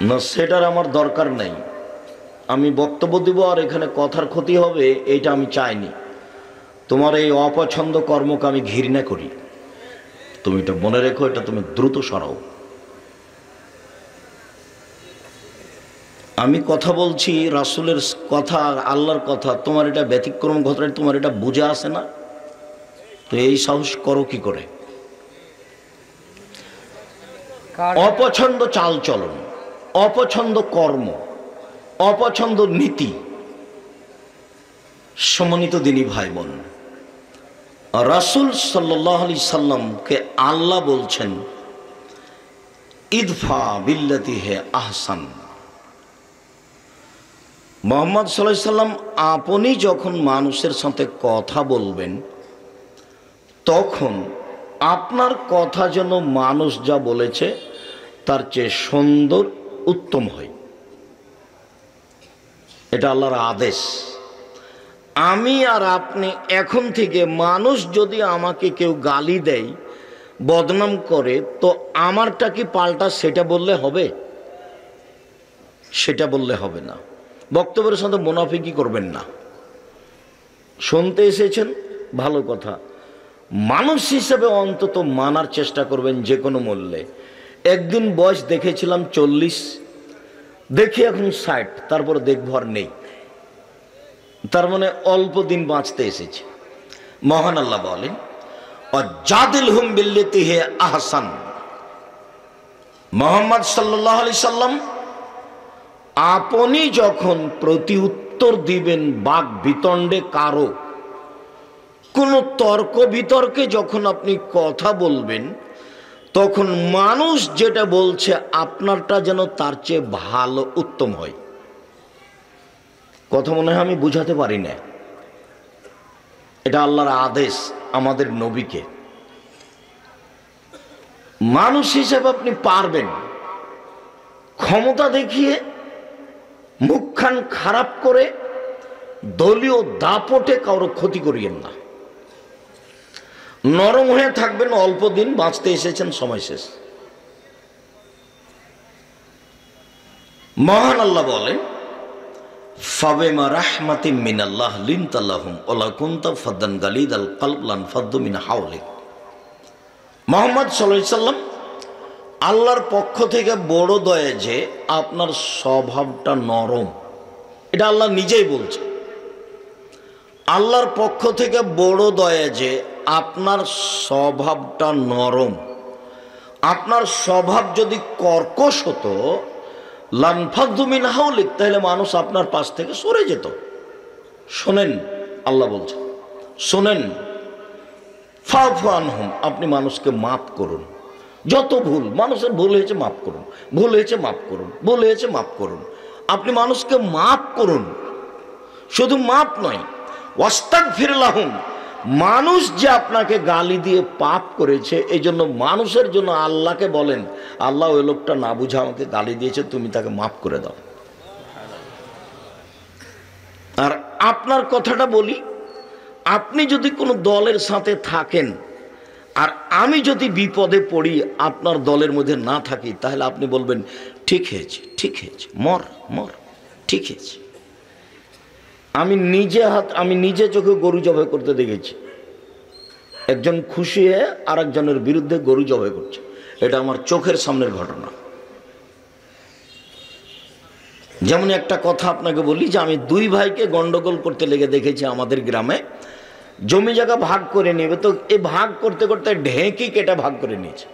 S1: না, সেটার আমার দরকার নেই। আমি বক্তব্য দিব আর এখানে কথার ক্ষতি হবে, এইটা আমি চাইনি। তোমার এই অপছন্দ কর্মকে আমি ঘৃণা করি, তুমি এটা মনে রেখো, এটা তুমি দ্রুত সরাও। আমি কথা বলছি রাসূলের কথা, আল্লাহর কথা, তোমার এটা ব্যতিক্রম ঘটনা, তোমার এটা বুঝে আসে না, তো এই সাহস করো কি করে? অপছন্দ চাল চলন, অপছন্দ কর্ম, অপছন্দ নীতি। সম্মানিত দিনী ভাই বোন, রাসূল সাল্লাল্লাহু আলাইহি সাল্লামকে আল্লাহ বলছেন, ইদফা বিল্লাতি হে আহসান। মুহাম্মদ সাল্লাল্লাহু আলাইহি সাল্লাম, আপনি যখন মানুষের সাথে কথা বলবেন, তখন আপনার কথা যেন মানুষ যা বলেছে তার চেয়ে সুন্দর উত্তম হয়। এটা আল্লাহর আদেশ। আমি আর আপনি এখন থেকে, মানুষ যদি আমাকে কেউ গালি দেয়, বদনাম করে, তো আমারটা কি পাল্টা সেটা বললে হবে? সেটা বললে হবে না। বক্তব্যের সাথে মুনাফিকি করবেন না। শুনতে এসেছেন, ভালো কথা। মানুষ হিসেবে অন্তত মানার চেষ্টা করবেন যে কোনো মূল্যে। একদিন বয়স দেখেছিলাম 40, দেখি এখন 60, তারপর দেখবো আর নেই। তার মানে অল্প দিন বাঁচতে এসেছে। মহান আল্লাহ বলেন, ওয়াজাদিলহুম বিল্লাতি হিয়া আহসান। মুহাম্মদ সাল্লাল্লাহু আলাইহি সাল্লাম আপনি যখন প্রতি উত্তর দিবেন বাক বিতণ্ডে কারো, কোনো তর্ক বিতর্কে যখন আপনি কথা বলবেন, তখন মানুষ যেটা বলছে আপনারটা যেন তার চেয়ে ভালো উত্তম হয়। কথা মনে হয় আমি বুঝাতে পারি না। এটা আল্লাহর আদেশ আমাদের নবীকে। মানুষ হিসেবে আপনি পারবেন, ক্ষমতা দেখিয়ে মুখখান খারাপ করে দলীয় দাপটে কারো ক্ষতি করিয়েন না। নরম হয়ে থাকবেন, অল্প দিন বাঁচতে এসেছেন, সময় শেষ। মহান আল্লাহ বলেন, ফাবিমা রাহমাতিম মিনাল্লাহ লিনতা লাহুম ওয়া কুনতা ফাদ্দান গালিদাল কলব লানফাদ্দু মিন হাওলিক। মুহাম্মদ সাল্লাল্লাহু আলাইহি সাল্লাম, আল্লাহর পক্ষ থেকে বড় দয়া যে আপনার স্বভাবটা নরম। এটা আল্লাহ নিজেই বলছে। আল্লাহর পক্ষ থেকে বড় দয়া যে আপনার স্বভাবটা নরম। আপনার স্বভাব যদি কর্কশ হতো, লানফাদ্দু মিন হাওলিক, তাহলে মানুষ আপনার পাশ থেকে সরে যেত। শোনেন, আল্লাহ বলছে, শোনেন, ফাফু আনহুম, আপনি মানুষকে মাফ করুন। যত ভুল, মানুষের ভুল হয়েছে মাফ করুন, ভুল হয়েছে মাফ করুন, ভুল হয়েছে মাফ করুন। আপনি মানুষকে মাফ করুন। শুধু মাফ নয়, ওয়াস্তাগফির লাহুম, মানুষ যে আপনাকে গালি দিয়ে পাপ করেছে, এই জন্য মানুষের জন্য আল্লাহকে বলেন, আল্লাহ ওই লোকটা না বুঝে আমাকে গালি দিয়েছে, তুমি তাকে মাফ করে দাও। আর আপনার কথাটা বলি, আপনি যদি কোনো দলের সাথে থাকেন আর আমি যদি বিপদে পড়ি, আপনার দলের মধ্যে না থাকি, তাহলে আপনি বলবেন ঠিক হয়েছে, ঠিক হয়েছে, মর মর, ঠিক হয়েছে। আমি নিজে চোখে গরু জবাই করতে দেখেছি। একজন খুশি হয়ে আর একজনের বিরুদ্ধে গরু জবাই করছে। এটা আমার চোখের সামনের ঘটনা। যেমন একটা কথা আপনাকে বলি যে আমি দুই ভাইকে গন্ডগোল করতে লেগে দেখেছি আমাদের গ্রামে। জমি জায়গা ভাগ করে নেবে, তো এই ভাগ করতে করতে ঢেঁকি কেটে ভাগ করে নিয়েছে।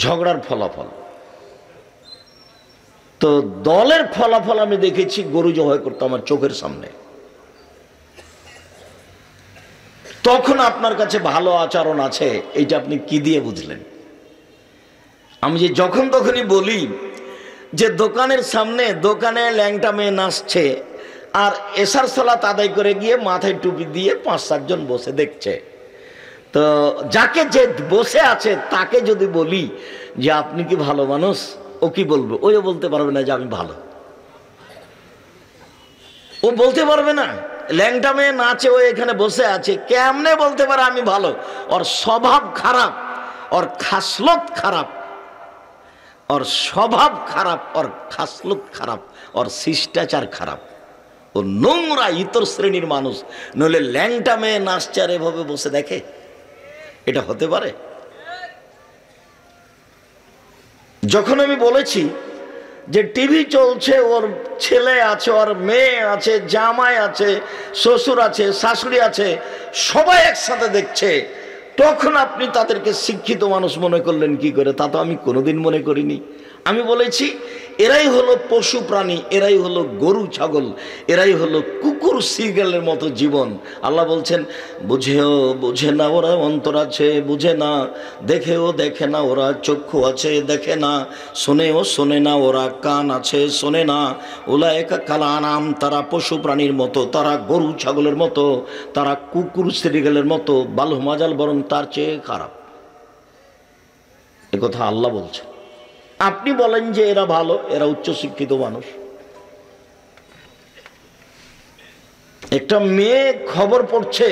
S1: ঝগড়ার ফলাফল। তো দলের ফলাফল আমি দেখেছি গরু জবাই করতে আমার চোখের সামনে। তখন আপনার কাছে ভালো আচরণ আছে, এইটা আপনি কি দিয়ে বুঝলেন? আমি যে যখন তখনই বলি যে দোকানের সামনে দোকানে ল্যাংটা মেয়ে নাচছে, আর এশার সালাত আদায় করে গিয়ে মাথায় টুপি দিয়ে 5-7 জন বসে দেখছে, তো যাকে যে বসে আছে তাকে যদি বলি যে আপনি কি ভালো মানুষ, ও কি বলবে? ওইও বলতে পারবে না যে আমি ভালো। ও বলতে পারবে না। ল্যাংটা মেয়ে নাচে, ও এখানে বসে আছে, কেমনে বলতে পারে আমি ভালো? ওর স্বভাব খারাপ, ওর খাসলত খারাপ, ওর স্বভাব খারাপ, ওর খাসলত খারাপ, ওর শিষ্টাচার খারাপ, ও নোংরা ইতর শ্রেণীর মানুষ। নইলে ল্যাংটা মেয়ে নাচছে আর এভাবে বসে দেখে, এটা হতে পারে? যখন আমি বলেছি যে টিভি চলছে, ওর ছেলে আছে, ওর মেয়ে আছে, জামাই আছে, শ্বশুর আছে, শাশুড়ি আছে, সবাই একসাথে দেখছে, তখন আপনি তাদেরকে শিক্ষিত মানুষ মনে করলেন কি করে? তা তো আমি কোনোদিন মনে করিনি। আমি বলেছি এরাই হলো পশু প্রাণী, এরাই হলো গরু ছাগল, এরাই হলো কুকুর সিগালের মতো জীবন। আল্লাহ বলছেন বুঝেও বুঝে না ওরা, অন্তর আছে বুঝে না, দেখেও দেখে না ওরা, চক্ষু আছে দেখে না, শোনেও শোনে না ওরা, কান আছে শোনে না। উলায়েকা কাল আনাম, তারা পশু প্রাণীর মতো, তারা গরু ছাগলের মতো, তারা কুকুর সিগালের মতো, বালহু মাজাল, বরং তার চেয়ে খারাপ। একথা আল্লাহ বলছে। আপনি বলেন যে এরা ভালো, এরা উচ্চশিক্ষিত মানুষ। একটা মেয়ে খবর পড়ছে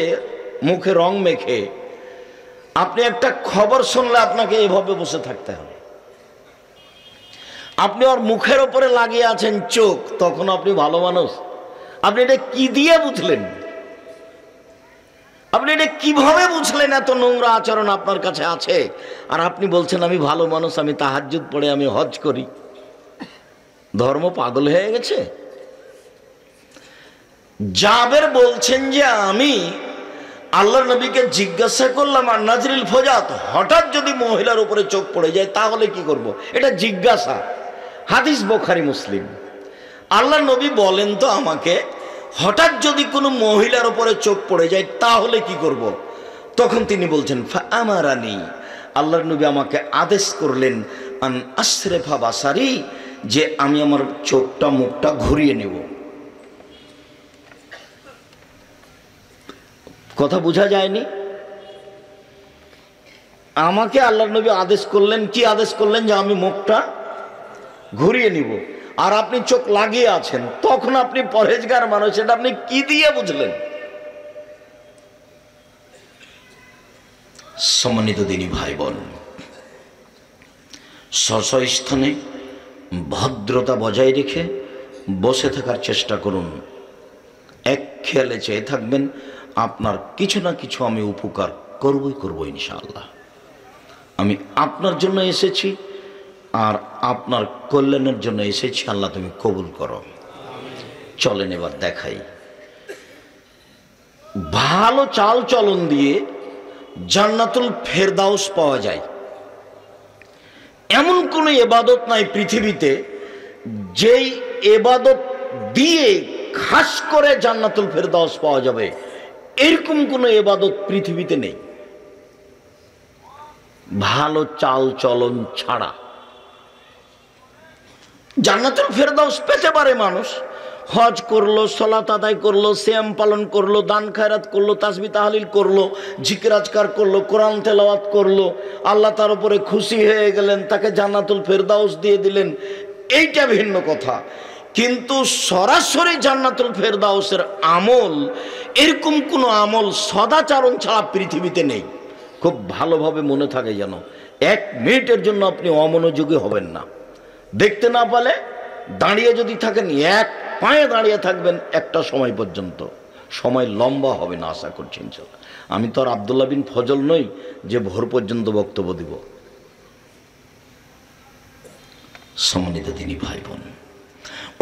S1: মুখে রং মেখে, আপনি একটা খবর শুনলে আপনাকে এভাবে বসে থাকতে হবে। আপনি ওর মুখের ওপরে লাগিয়ে আছেন চোখ, তখন আপনি ভালো মানুষ? আপনি এটা কি দিয়ে বুঝলেন? আপনি এটা কিভাবে বুঝলেন এত নোংরা আচরণ আপনার কাছে আছে? আর আপনি বলছেন আমি ভালো মানুষ, আমি তাহাজ্জুদ পড়ে আমি হজ করি। ধর্ম পাগল হয়ে গেছে। জাবের বলছেন যে আমি আল্লাহর নবীকে জিজ্ঞাসা করলাম আর নাজরিল ফজাত, হঠাৎ যদি মহিলার উপরে চোখ পড়ে যায় তাহলে কি করব? এটা জিজ্ঞাসা। হাদিস বুখারী মুসলিম। আল্লাহর নবী বলেন তো আমাকে, হঠাৎ যদি কোনো মহিলার উপরে চোখ পড়ে যায় তাহলে কি করব? তখন তিনি বলছেন ফাআমারানি, আল্লাহর নবী আমাকে আদেশ করলেন আন আসরিফা বাসারি, যে আমি আমার চোখটা মুখটা ঘুরিয়ে নেব। কথা বোঝা যায়নি? আমাকে আল্লাহর নবী আদেশ করলেন, কি আদেশ করলেন? যে আমি মুখটা ঘুরিয়ে নিব। আর আপনি চোখ লাগিয়ে আছেন, তখন আপনি পরহেজগার মানুষ, এটা আপনি কি দিয়ে বুঝলেন? সম্মানিত দিনী ভাই বোন, স্ব স্থানে ভদ্রতা বজায় রেখে বসে থাকার চেষ্টা করুন। এক খেয়ালে চেয়ে থাকবেন আপনার কিছু না কিছু আমি উপকার করবই ইনশাআল্লাহ। আমি আপনার জন্য এসেছি আর আপনার কল্যাণের জন্য এসেছি। আল্লাহ তুমি কবুল করো। চলেন এবার দেখাই। ভালো চাল চলন দিয়ে জান্নাতুল ফেরদাউস পাওয়া যায় এমন কোনো ইবাদত নাই পৃথিবীতে যেই ইবাদত দিয়ে খাস করে জান্নাতুল ফেরদাউস পাওয়া যাবে, এরকম কোনো ইবাদত পৃথিবীতে নেই ভালো চাল চলন ছাড়া। জান্নাতুল ফেরদাউস পেতে পারে মানুষ, হজ করলো, সালাত আদায় করলো, সিয়াম পালন করলো, দান খায়রাত করলো, তাসবিহ তাহলিল করলো, জিকির আজকার করলো, কোরআন তেলাওয়াত করলো, আল্লাহ তার উপরে খুশি হয়ে গেলেন, তাকে জান্নাতুল ফেরদাউস দিয়ে দিলেন, এইটা ভিন্ন কথা। কিন্তু সরাসরি জান্নাতুল ফেরদাউসের আমল, এরকম কোনো আমল সদাচরণ ছাড়া পৃথিবীতে নেই। খুব ভালোভাবে মনে থাকে যেন, এক মিনিটের জন্য আপনি অমনোযোগী হবেন না। দেখতে না পালে দাঁড়িয়ে যদি থাকেন, এক পায়ে দাঁড়িয়ে থাকবেন একটা সময় পর্যন্ত, সময় লম্বা হবে না আশা করছি ইনশাআল্লাহ। আমি তো আর আব্দুল্লাহ বিন ফজল নই যে ভোর পর্যন্ত বক্তব্য দিব। সম্মানিত দিনী ভাই বোন,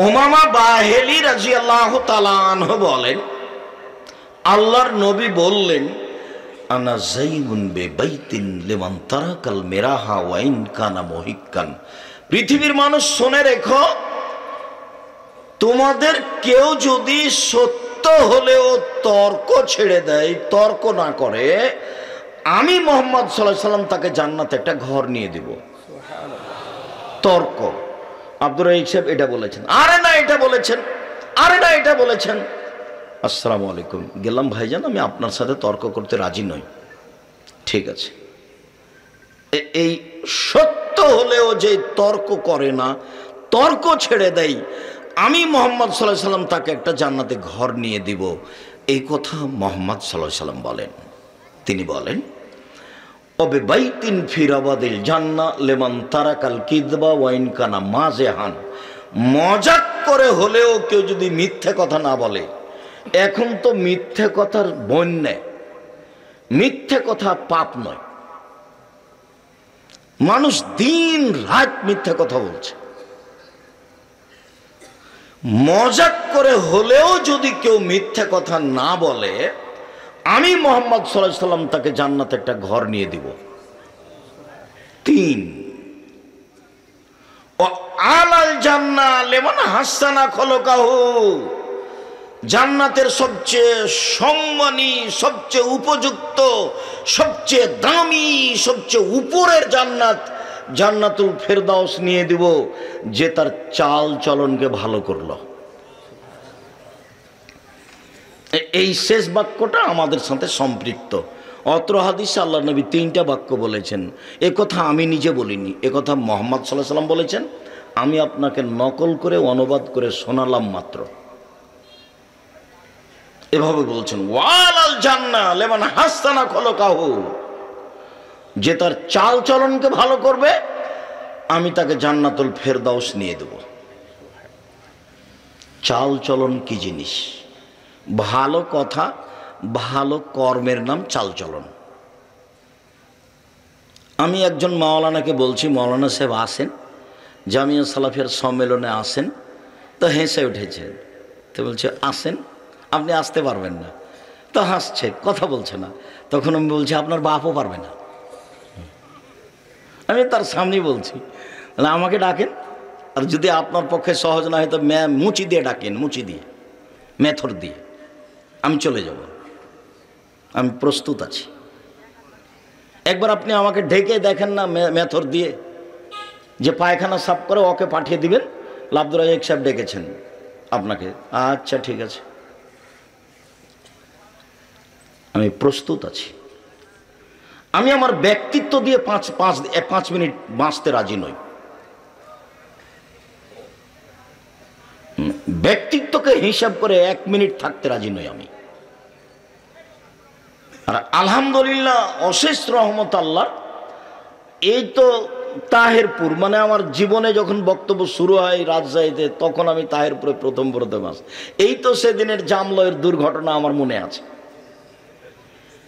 S1: উমামা বাহেলি রাদিয়াল্লাহু তাআলা আনহু বলেন, আল্লাহর নবী বললেন, আনা যাইনুন বিবাইতিন লিমান তারাকাল মিরাহা ওয়া ইন কানা মুহিক্কান। পৃথিবীর মানুষ শুনে রেখো, তোমাদের কেউ যদি সত্য হলেও তর্ক ছেড়ে দেয়, তর্ক না করে, আমি মুহাম্মদ সাল্লাল্লাহু আলাইহি সাল্লাম তাকে জান্নাতে একটা ঘর নিয়ে দিব। তর্ক। আব্দুর রাহিক সাহেব এটা বলেছেন, আরে না এটা বলেছেন, আরে না এটা বলেছেন। আসসালামু আলাইকুম, গেলাম ভাইজান, আমি আপনার সাথে তর্ক করতে রাজি নই। ঠিক আছে। এই সত্য হলেও যে তর্ক করে না, তর্ক ছেড়ে দেয়, আমি মুহাম্মদ সাল্লাল্লাহু আলাইহি সাল্লাম তাকে একটা জান্নাতে ঘর নিয়ে দিব, এই কথা মুহাম্মদ সাল্লাল্লাহু আলাইহি সাল্লাম বলেন। তিনি বলেন, অবে বাইতিন ফিরাবাদিল জান্নাহ লিমান তারাকাল কিযবা ওয়া ইন কানা মাযহান। মজাক করে হলেও কেউ যদি মিথ্যে কথা না বলে, এখন তো মিথ্যে কথার বন্যা, মিথ্যে কথা পাপ নয়, মানুষ দিন রাত মিথ্যে কথা বলছে। মজাক করে হলেও যদি কেউ মিথ্যে কথা না বলে, আমি মুহাম্মদ সাল্লাল্লাহু আলাইহি সাল্লাম তাকে জান্নাতে একটা ঘর নিয়ে দিব। 3 ও আলাল জান্নাহ লিমান হাসানা খলকাহু। জান্নাতের সবচেয়ে সম্মানী, সবচেয়ে উপযুক্ত, সবচেয়ে দামি, সবচেয়ে উপরের জান্নাত, জান্নাতুল ফেরদাউস নিয়ে দিব, যে তার চাল চলনকে ভালো করলো। এই শেষ বাক্যটা আমাদের সাথে সম্পৃক্ত। অত্র হাদিসে আল্লাহ নবী 3টা বাক্য বলেছেন। এ কথা আমি নিজে বলিনি, এ কথা মুহাম্মদ সাল্লাল্লাহু আলাইহি সাল্লাম বলেছেন। আমি আপনাকে নকল করে অনুবাদ করে শোনালাম মাত্র। এভাবে বলছেন, ওয়ালাল জান্নাহ লিমান হাসানা খলকাহু। যে তার চাল চলনকে ভালো করবে, আমি তাকে জান্নাতুল ফেরদাউস নিয়ে দেব। চাল চলন কি জিনিস? ভালো কথা, ভালো কর্মের নাম চাল চলন। আমি একজন মাওলানাকে বলছি, মাওলানা সাহেব আসেন, জামিয়া সালাফিয়ার সম্মেলনে আসেন। তো হেসে উঠেছে, তো বলছে আসেন, আপনি আসতে পারবেন না। তো হাসছে, কথা বলছে না। তখন আমি বলছি আপনার বাপও পারবে না। আমি তার সামনেই বলছি, আমাকে ডাকেন, আর যদি আপনার পক্ষে সহজ না হয় তো মুচি দিয়ে ডাকেন, মুচি দিয়ে, মেথর দিয়ে, আমি চলে যাব, আমি প্রস্তুত আছি। একবার আপনি আমাকে ঢেকে দেখেন না মেথর দিয়ে, যে পায়খানা সাফ করে ওকে পাঠিয়ে দিবেন, আব্দুর রাজ্জাক সাহেব ডেকেছেন আপনাকে, আচ্ছা ঠিক আছে, আমি প্রস্তুত আছি। আমি আমার ব্যক্তিত্ব দিয়ে 5 মিনিট বাঁচতে রাজি নই। ব্যক্তিত্বকে হিসাব করে 1 মিনিট থাকতে রাজি নই আমি। আর আলহামদুলিল্লাহ, অশেষ রহমত আল্লাহ, এই তো তাহেরপুর, মানে আমার জীবনে যখন বক্তব্য শুরু হয় রাজশাহীতে, তখন আমি তাহেরপুরে প্রথম মাস। এই তো সেদিনের জামলয়ের দুর্ঘটনা আমার মনে আছে।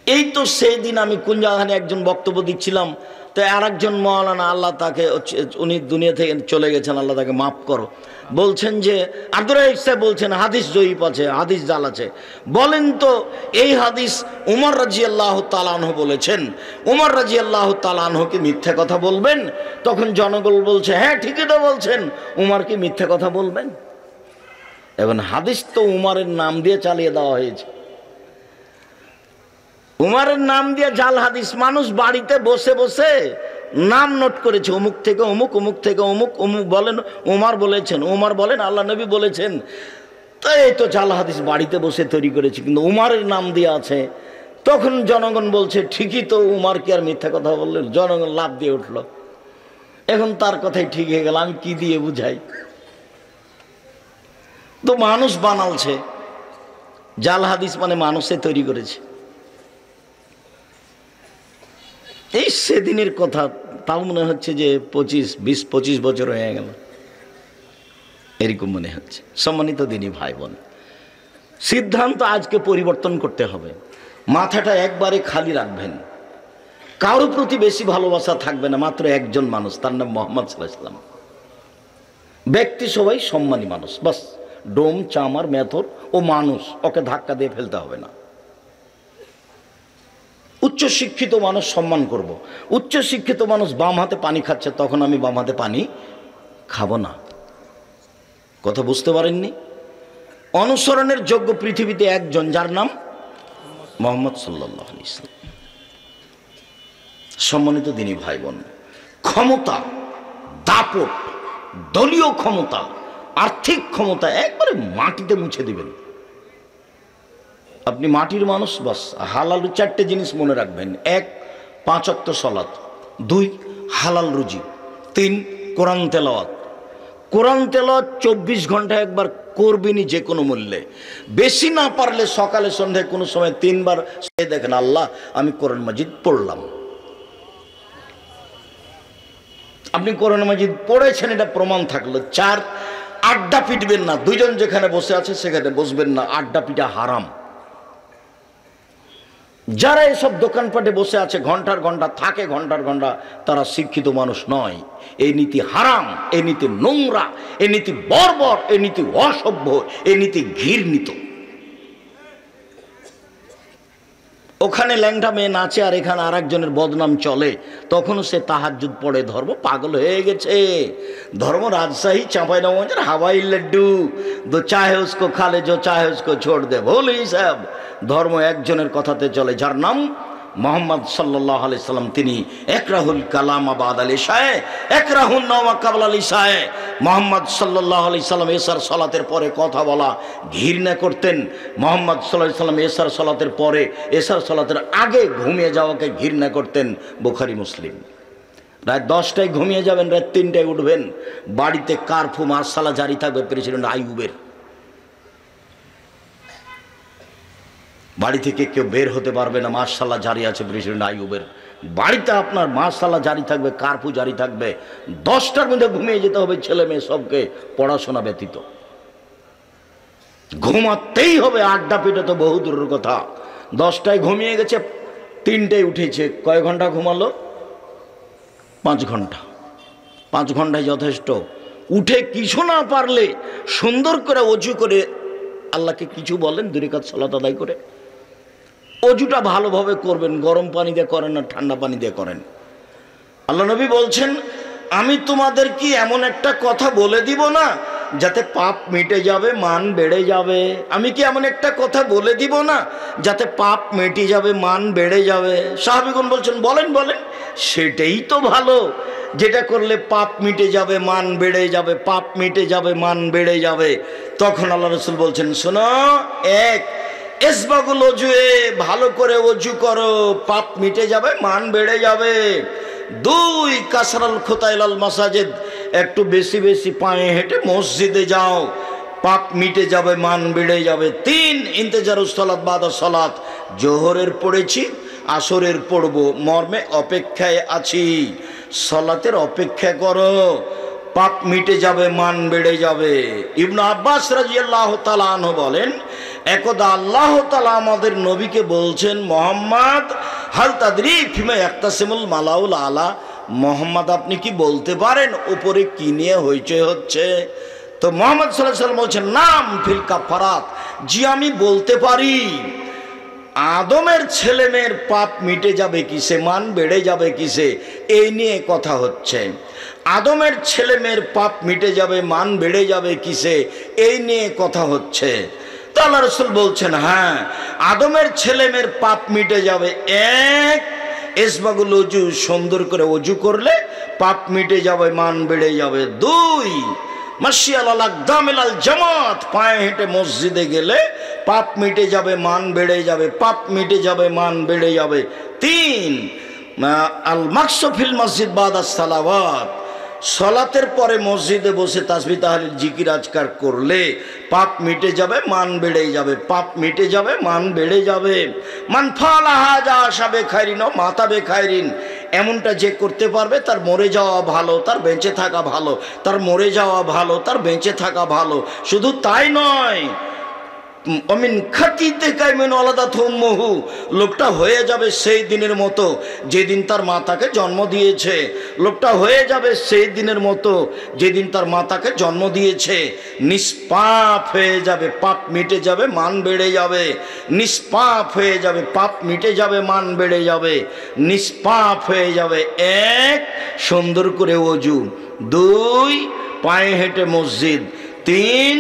S1: এই তো সেই দিন আমি কুঞ্জাখানে একজন বক্তব্য দিচ্ছিলাম, তো আর একজন মাওলানা, আল্লাহ তাকে, উনি দুনিয়া থেকে চলে গেছেন, আল্লাহ তাকে মাফ করো, বলছেন যে আব্দুর রাজ্জাক সাহেব বলছেন হাদিস জয়ীফ আছে, হাদিস জাল আছে। বলেন তো এই হাদিস উমর রাদিয়াল্লাহু তাআলা আনহু বলেছেন, উমর রাদিয়াল্লাহু তাআলা আনহু কি মিথ্যা কথা বলবেন? তখন জনগণ বলছে হ্যাঁ ঠিকই তো বলছেন, উমর কি মিথ্যা কথা বলবেন? এবং হাদিস তো উমরের নাম দিয়ে চালিয়ে দেওয়া হয়েছে, উমরের নাম দিয়ে জাল হাদিস। মানুষ বাড়িতে বসে বসে নাম নোট করেছে, অমুক থেকে অমুক, অমুক থেকে অমুক, অমুক বলেন উমর বলেছেন, উমর বলেন আল্লাহ নবী বলেছেন। তো এই তো জাল হাদিস বাড়িতে বসে তৈরি করেছে, কিন্তু উমরের নাম দিয়ে আছে। তখন জনগণ বলছে ঠিকই তো, উমর কি আর মিথ্যা কথা বললেন? জনগণ লাভ দিয়ে উঠলো। এখন তার কথাই ঠিক হয়ে গেল, আমি কি দিয়ে বুঝাই? তো মানুষ বানালছে, জাল হাদিস মানে মানুষে তৈরি করেছে। এই সেদিনের কথা, তাও মনে হচ্ছে যে 20-25 বছর হয়ে গেল, এরকম মনে হচ্ছে। সম্মানিত দিনী ভাই বোন, সিদ্ধান্ত আজকে পরিবর্তন করতে হবে। মাথাটা একবারে খালি রাখবেন, কারোর প্রতি বেশি ভালোবাসা থাকবে না, মাত্র একজন মানুষ, তার নাম মুহাম্মদ সাল্লাল্লাহু আলাইহি ওয়াসাল্লাম। ব্যক্তি সবাই সম্মানী মানুষ, বাস। ডোম, চামার, মেথর ও মানুষ, ওকে ধাক্কা দিয়ে ফেলতে হবে না। উচ্চ শিক্ষিত মানুষ সম্মান করব। উচ্চ শিক্ষিত মানুষ বাম হাতে পানি খাচ্ছে, তখন আমি বাম হাতে পানি খাবো না। কথা বুঝতে পারেননি? অনুসরণের যোগ্য পৃথিবীতে একজন, যার নাম মুহাম্মদ সাল্লাল্লাহু আলাইহি ওয়াসাল্লাম। সম্মানিত দিনী ভাই বোন, ক্ষমতা, দাপট, দলীয় ক্ষমতা, আর্থিক ক্ষমতা একবারে মাটিতে মুছে দিবেন। আপনি মাটির মানুষ, বাস। হালাল 4টে জিনিস মনে রাখবেন: 1, 5 ওয়াক্ত সালাত; 2, হালাল রুজি; 3, কোরআন তেলাওয়াত। কোরআন তেলাওয়াত 24 ঘন্টা একবার করবেনই, যে কোনো মূল্যে। বেশি না পারলে সকালে সন্ধ্যায় কোনো সময় 3 বার দেখেন, আল্লাহ আমি কোরআন মাজিদ পড়লাম। আপনি কোরআন মাজিদ পড়েছেন, এটা প্রমাণ থাকলো। 4, আড্ডা পিটবেন না। 2 জন যেখানে বসে আছে সেখানে বসবেন না, আড্ডা পিটা হারাম। যারা এসব দোকানপাটে বসে আছে, ঘন্টার ঘন্টা থাকে, ঘন্টার ঘন্টা, তারা শিক্ষিত মানুষ নয়। এই নীতি হারাম, এই নীতি নোংরা, এই নীতি বর্বর, এই নীতি অসভ্য, এই নীতি ঘৃণিত। ওখানে ল্যাংটা মেয়ে নাচে আর এখানে আর একজনের বদনাম চলে, তখনও সে তাহাজ্জুদ পড়ে। ধর্ম পাগল হয়ে গেছে। ধর্ম রাজশাহী, চাঁপাইনবাবগঞ্জের হাওয়াই লাড্ডু, দো চাহে উসকো খালে, জো চাহে উসকো ছোড় দে, ভুল হিসাব। ধর্ম একজনের কথাতে চলে, যার নাম মুহাম্মদ সাল্লাল্লাহু আলাইহি সাল্লাম। তিনি একরাহুল কালাম বাদ আল ইশায়ে, একরাহুন নাওমা ক্বাবলা আল ইশায়ে। মুহাম্মদ সাল্লাল্লাহু আলাইহি সাল্লাম এশার সালাতের পরে কথা বলা ঘৃণা করতেন। মুহাম্মদ সাল্লাল্লাহু আলাইহি সাল্লাম এশার সালাতের পরে, এশার সালাতের আগে ঘুমিয়ে যাওয়াকে ঘৃণা করতেন। বুখারী, মুসলিম। রাত 10টায় ঘুমিয়ে যাবেন, রাত 3টায় উঠবেন। বাড়িতে কারফু মার্শালা জারি থাকবে প্রেসিডেন্ট আইয়ুবের। বাড়ি থেকে কেউ বের হতে পারবে না, মার্শাল্লাহ জারি আছে প্রেসিডেন্ট আইয়ুবের। বাড়িতে আপনার মার্শাল্লাহ জারি থাকবে, কারফিউ জারি থাকবে। 10টার মধ্যে ঘুমিয়ে যেতে হবে, ছেলে মেয়ে সবকে, পড়াশোনা ব্যতীত। ঘুমাতেই হবে, আড্ডা পিঠে তো বহু দূরের কথা। 10টায় ঘুমিয়ে গেছে, 3টায় উঠেছে, কয় ঘন্টা ঘুমালো? 5 ঘন্টা। 5 ঘন্টায় যথেষ্ট। উঠে কিছু না পারলে সুন্দর করে অজু করে আল্লাহকে কিছু বলেন, 2 রাকাত সালাত আদায় করে। অজুটা ভালোভাবে করবেন, গরম পানি দিয়ে করেন না ঠান্ডা পানি দিয়ে করেন। আল্লাহ নবী বলছেন, আমি তোমাদের কি এমন একটা কথা বলে দিব না যাতে পাপ মিটে যাবে, মান বেড়ে যাবে? আমি কি এমন একটা কথা বলে দিব না যাতে পাপ মিটে যাবে, মান বেড়ে যাবে? সাহাবীগণ বলছেন, বলেন বলেন। সেটাই তো ভালো, যেটা করলে পাপ মিটে যাবে, মান বেড়ে যাবে, পাপ মিটে যাবে, মান বেড়ে যাবে। তখন আল্লাহ রাসূল বলছেন, শোনো, 1 ইসবাগুল অজুয়ে, ভালো করে অজু করো, পাপ মিটে যাবে, মান বেড়ে যাবে। 2 কাসরাল খুতাইলাল মাসাজিদ, একটু বেশি বেশি পায়ে হেঁটে মসজিদে যাও, পাপ মিটে যাবে, মান বেড়ে যাবে। 3 ইন্তেজারুস সালাত বাদা সালাত, জোহরের পড়েছি, আসরের পড়ব, মর্মে অপেক্ষায় আছি, সালাতের অপেক্ষা করো, পাপ মিটে যাবে, মান বেড়ে যাবে। ইবনে আব্বাস রাদিয়াল্লাহু তাআলা আনহু বলেন, একদা আল্লাহ তাআলা আমাদের নবীকে বলছেন, মুহাম্মদ হাল তাদরি ফিমা ইয়াক্তাসিমুল মালাউল আলা, মুহাম্মদ আপনি কি বলতে পারেন উপরে কি নিয়ে হইচই হচ্ছে? তো মুহাম্মদ সাল্লাল্লাহু আলাইহি ওয়াসাল্লাম বলছেন, নাম ফিল কাফারাত, জি আমি বলতে পারি। আদমের ছেলে মেয়ের পাপ মিটে যাবে কিসে, মান বেড়ে যাবে কিসে, এই নিয়ে কথা হচ্ছে। আদমের ছেলে মেয়ের পাপ মিটে যাবে, মান বেড়ে যাবে কিসে, এই নিয়ে কথা হচ্ছে। তো আল্লাহ রাসূল বলছেন, হ্যাঁ, আদমের ছেলে মেয়ের পাপ মিটে যাবে। 1 ইসবাগুল অজু, সুন্দর করে অজু করলে পাপ মিটে যাবে, মান বেড়ে যাবে। 2 মাশিয়াল আকদামিল জামাত, পায়ে হেঁটে মসজিদে গেলে পাপ মিটে যাবে, মান বেড়ে যাবে, পাপ মিটে যাবে, মান বেড়ে যাবে। 3 আল মাকসু ফিল মসজিদ বাদাস সালাওয়াত, সালাতের পরে মসজিদে বসে তাসবিহ তাহলিল জিকির আজকার করলে পাপ মিটে যাবে, মান বেড়ে যাবে, পাপ মিটে যাবে, মান বেড়ে যাবে। মান ফালা হাজা আশাবে খাইরিন ও মাতাবে খাইরিন, এমনটা যে করতে পারবে তার মরে যাওয়া ভালো, তার বেঁচে থাকা ভালো, তার মরে যাওয়া ভালো, তার বেঁচে থাকা ভালো। শুধু তাই নয়, অমিন খাতিতে কাইমেন আলাদা থুম্মহু, লোকটা হয়ে যাবে সেই দিনের মতো যেদিন তার মাতাকে জন্ম দিয়েছে। লোকটা হয়ে যাবে সেই দিনের মতো যেদিন তার মাতাকে জন্ম দিয়েছে। নিষ্পাপ হয়ে যাবে, পাপ মিটে যাবে, মান বেড়ে যাবে। নিষ্পাপ হয়ে যাবে, পাপ মিটে যাবে, মান বেড়ে যাবে। নিষ্পাপ হয়ে যাবে। 1 সুন্দর করে অজু, 2 পায়ে হেঁটে মসজিদ, 3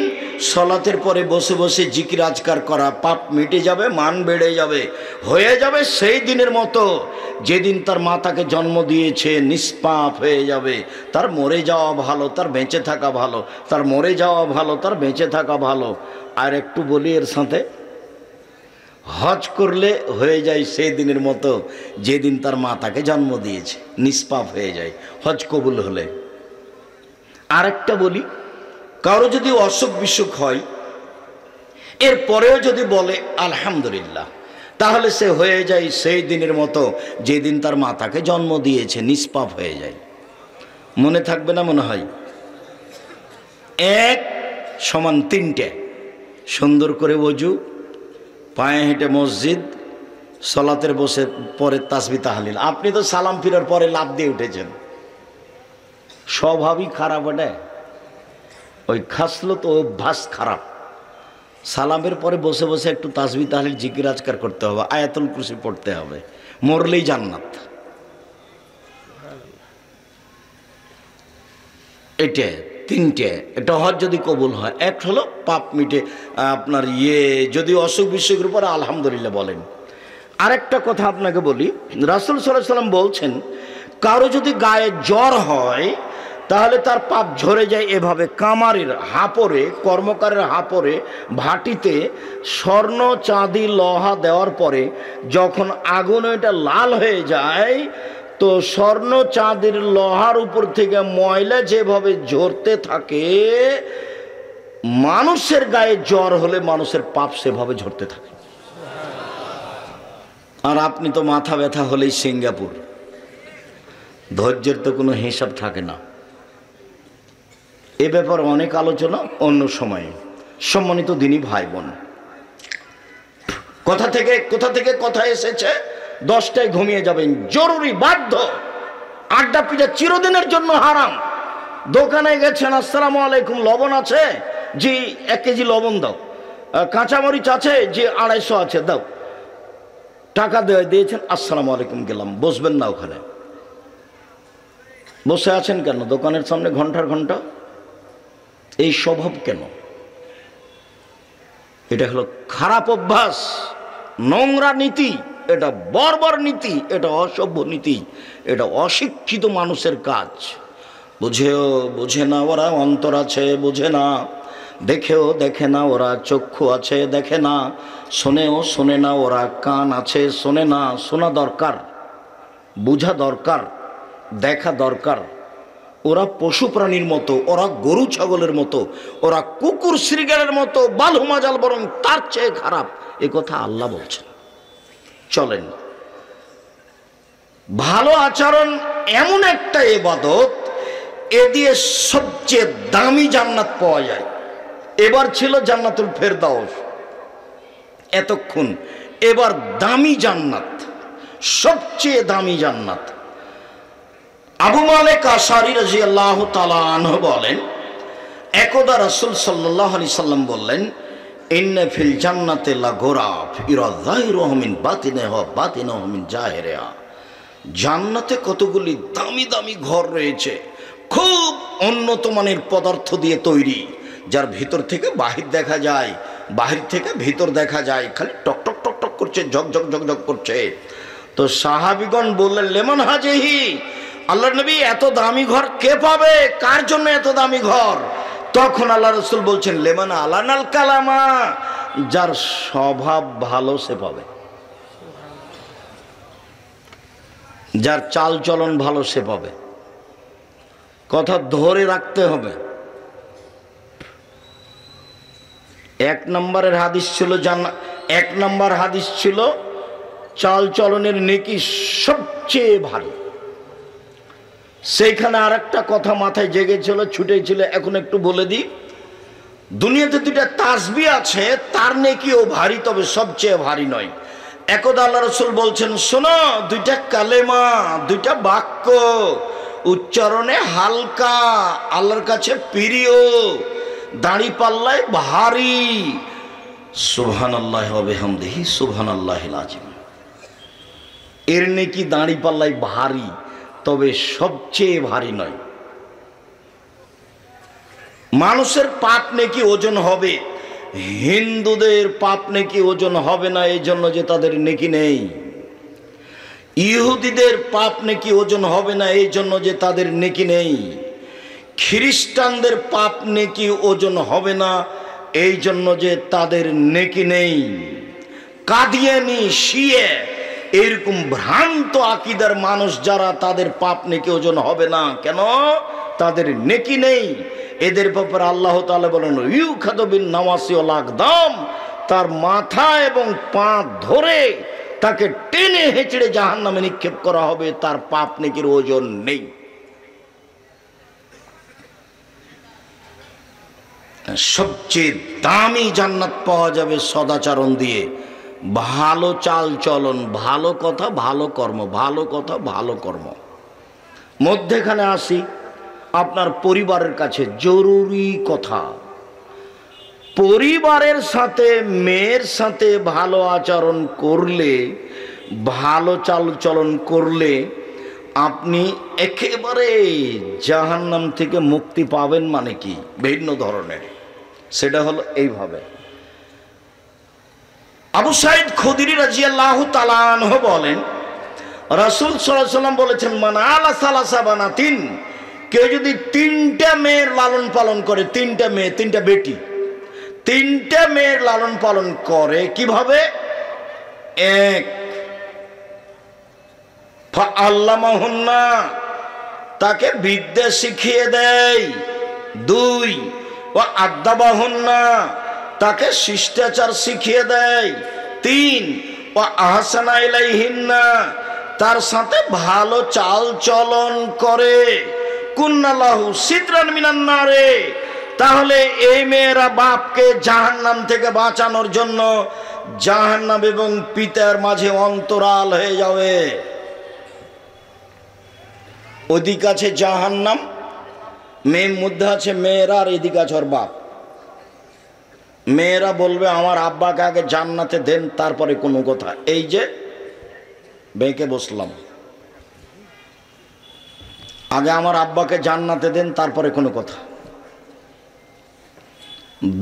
S1: সালাতের পরে বসে বসে জিকির আজকার করা, পাপ মিটে যাবে, মান বেড়ে যাবে। হয়ে যাবে সেই দিনের মতো যেদিন তার মাতাকে জন্ম দিয়েছে। নিষ্পাপ হয়ে যাবে, তার মরে যাওয়া ভালো, তার বেঁচে থাকা ভালো, তার মরে যাওয়া ভালো, তার বেঁচে থাকা ভালো। আর একটু বলি এর সাথে, হজ করলে হয়ে যায় সেই দিনের মতো যেদিন তার মাতাকে জন্ম দিয়েছে, নিষ্পাপ হয়ে যায় হজ কবুল হলে। আরেকটা বলি, কারো যদি অসুখ বিসুখ হয়, এরপরেও যদি বলে আলহামদুলিল্লাহ, তাহলে সে হয়ে যায় সেই দিনের মতো যেদিন তার মাতাকে জন্ম দিয়েছে, নিষ্পাপ হয়ে যায়। মনে থাকবে না মনে হয়? 1 সমান 3টে, সুন্দর করে অজু, পায়ে হেঁটে মসজিদ, সালাতের বসে পরে তাসবিহ তাহলিল। আপনি তো সালাম ফিরার পরে লাফ দিয়ে উঠেছেন, স্বভাবই খারাপ। ওটা ওই খাসলো তো অভ্যাস খারাপ। সালামের পরে বসে বসে একটু তাসবিহ তাহলিল জিকির আজকার করতে হবে, আয়াতুল কুরসি পড়তে হবে, মরলেই জান্নাত। এটা 3টে। এটা হজ যদি কবুল হয়, 1 হলো পাপ মিটে আপনার যদি অসুখ বিসুখের উপরে আলহামদুলিল্লাহ বলেন। আরেকটা কথা আপনাকে বলি, রাসূল সাল্লাল্লাহু আলাইহি ওয়াসাল্লাম বলছেন, কারো যদি গায়ে জ্বর হয় তাহলে তার পাপ ঝরে যায় এভাবে, কামারের হাপড়ে, কর্মকারের হাপড়ে ভাটিতে স্বর্ণ চাঁদি লোহা দেওয়ার পরে যখন আগুন এটা লাল হয়ে যায়, তো স্বর্ণ চাঁদির লোহার উপর থেকে ময়লা যেভাবে ঝরতে থাকে, মানুষের গায়ে জ্বর হলে মানুষের পাপ সেভাবে ঝরতে থাকে। আর আপনি তো মাথা ব্যথা হলেই সিঙ্গাপুর, ধৈর্যের তো কোনো হিসাব থাকে না। এ ব্যাপারে অনেক আলোচনা অন্য সময়ে। সম্মানিত দিনী ভাই বোন, কোথা থেকে কথা এসেছে? 10টায় ঘুমিয়ে যাবেন, জরুরি, বাধ্য। আড্ডা পিঠা চিরদিনের জন্য হারাম। দোকানে গেছেন, আসসালামু আলাইকুম, লবণ আছে? জি 1 কেজি লবণ দাও। কাঁচামরিচ আছে? জি 250 আছে, দাও। টাকা দিয়েছেন, আসসালামু আলাইকুম, গেলাম। বসবেন না ওখানে। বসে আছেন কেন দোকানের সামনে ঘন্টার ঘন্টা? এই স্বভাব কেন? এটা হলো খারাপ অভ্যাস, নোংরা নীতি, এটা বর্বর নীতি, এটা অসভ্য নীতি, এটা অশিক্ষিত মানুষের কাজ। বোঝে না ওরা, অন্তর আছে বোঝে না, দেখেও দেখে না ওরা, চক্ষু আছে দেখে না, শোনেও শোনে না ওরা, কান আছে শোনে না। শোনা দরকার, বোঝা দরকার, দেখা দরকার। ওরা পশু প্রাণীর মতো, ওরা গরু ছাগলের মতো, ওরা কুকুর শ্রীগালের মতো, বালহুমাজাল বরং তার চেয়ে খারাপ, এ কথা আল্লাহ বলছেন। চলেন, ভালো আচরণ এমন একটা ইবাদত, এ দিয়ে সবচেয়ে দামি জান্নাত পাওয়া যায়। এবার ছিল জান্নাতুল ফেরদাউস এতক্ষণ, এবার দামি জান্নাত, সবচেয়ে দামি জান্নাত। আবু মালিক আশআরী রাদিয়াল্লাহু তাআলা আনহু বলেন, একদা রাসূল সাল্লাল্লাহু আলাইহি সাল্লাম বললেন, ইন্না ফিল জান্নাতি লাগুরাফ ইরা যাহিরুহু মিন বাতিনিহা ওয়া বাতিনুহু মিন জাহিরিহা। জান্নাতে কতগুলি দামি দামি ঘর রয়েছে, খুব উন্নত মানের পদার্থ দিয়ে তৈরি, যার ভিতর থেকে বাহির দেখা যায়, বাহির থেকে ভিতর দেখা যায়, খালি টক টক টক টক করছে, ঝকঝক ঝকঝক করছে। তো সাহাবীগণ বললেন, লেমন হাজিহি, আল্লাহর নবী এত দামি ঘর কে পাবে? কার জন্য এত দামি ঘর? তখন আল্লাহ রাসূল বলছেন, লেমন আলানাল কালামা, যার স্বভাব ভালো সে পাবে, যার চাল চলন ভালো সে পাবে। কথা ধরে রাখতে হবে। 1 নম্বরের হাদিস ছিল এক নম্বর হাদিস ছিল চাল চলনের নেকি সবচেয়ে ভারী। সেইখানে আরেকটা কথা মাথায় জেগেছিল, ছুটেছিল, এখন একটু বলে দিই। দুনিয়াতে 2টা তাসবিহ আছে, তার নেকিও ভারী, তবে সবচেয়ে ভারী নয়। একদা আল্লাহ রাসূল বলছেন, শোনো, 2টা কালেমা, 2টা বাক্য উচ্চারণে হালকা, আল্লাহর কাছে প্রিয়, দাড়ি পাল্লায় ভারী। সুবহানাল্লাহি ওয়া বিহামদিহি সুবহানাল্লাহিল আযীম। এর নেকি দাড়ি পাল্লায় ভারী, তবে সবচেয়ে ভারী নয়। মানুষের পাপ নেকি ওজন হবে, হিন্দুদের পাপ নেকি ওজন হবে না, এই জন্য যে তাদের নেকি নেই। ইহুদিদের পাপ নেকি ওজন হবে না, এই জন্য যে তাদের নেকি নেই। খ্রিস্টানদের পাপ নেকি ওজন হবে না, এই জন্য যে তাদের নেকি নেই। কাদিয়ানি, শিয়ে, এরকম ভ্রান্ত আকীদার মানুষ যারা, তাদের পাপ নেকি ওজন হবে না। কেন? তাদের নেকি নেই। এদের ব্যাপারে আল্লাহ তাআলা বলেন, ইউখাযু বিন নাওয়াসি ওয়াল আকদাম, তার মাথা এবং পা ধরে তাকে টেনে হেঁচড়ে জাহান্নামে নিক্ষেপ করা হবে, তার পাপ নেকির ওজন নেই। সবচেয়ে দামি জান্নাত পাওয়া যাবে সদাচরণ দিয়ে, ভালো চাল চলন, ভালো কথা ভালো কর্ম, ভালো কথা ভালো কর্ম। মধ্যেখানে আসি আপনার পরিবারের কাছে, জরুরি কথা। পরিবারের সাথে, মেয়ের সাথে ভালো আচরণ করলে, ভালো চাল চলন করলে আপনি একেবারে জাহান্নাম থেকে মুক্তি পাবেন। মানে কি? ভিন্ন ধরনের। সেটা হলো এইভাবে। আবু সাঈদ খুদরি রাদিয়াল্লাহু তাআলা আনহু বলেন, রাসূল সাল্লাল্লাহু আলাইহি ওয়াসাল্লাম বলেছেন, মান আলা সালাসা বানাতিন, কেউ যদি 3টা মেয়ের লালন পালন করে, 3টা মেয়ে, 3টা বেটি, 3টা মেয়ের লালন পালন করে, কিভাবে? 1, ফাআল্লামাহুন্না, তাকে বিদ্যা শিখিয়ে দেয়। 2, ওয়া আদাবাহুন্না, তাকে শিষ্টাচার শিখিয়ে দেয়। 3, ওয়া আহসানা ইলাইহিন্না, তার সাথে ভালো চাল চলন করে। কুন্নালাহু সিদরান মিনান নারে, তাহলে এই মেয়েরা বাপকে জাহান্নাম থেকে বাঁচানোর জন্য জাহান্নাম এবং পিতার মাঝে অন্তরাল হয়ে যাবে। ওদিক আছে জাহান্নাম, মেয়ের মধ্যে আছে মেয়েরা, আর এদিকে আছে ওর বাপ। মেয়েরা বলবে আমার আব্বাকে আগে জান্নাতে দেন তারপরে কোনো কথা। এই যে বেঁকে বসলাম, আগে আমার আব্বাকে জান্নাতে দেন তারপরে কোনো কথা।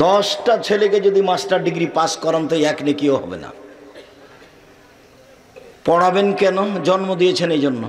S1: 10টা ছেলেকে যদি মাস্টার ডিগ্রি পাস করান তো এক নেকিও হবে না। পড়াবেন কেন? জন্ম দিয়েছেন এই জন্য।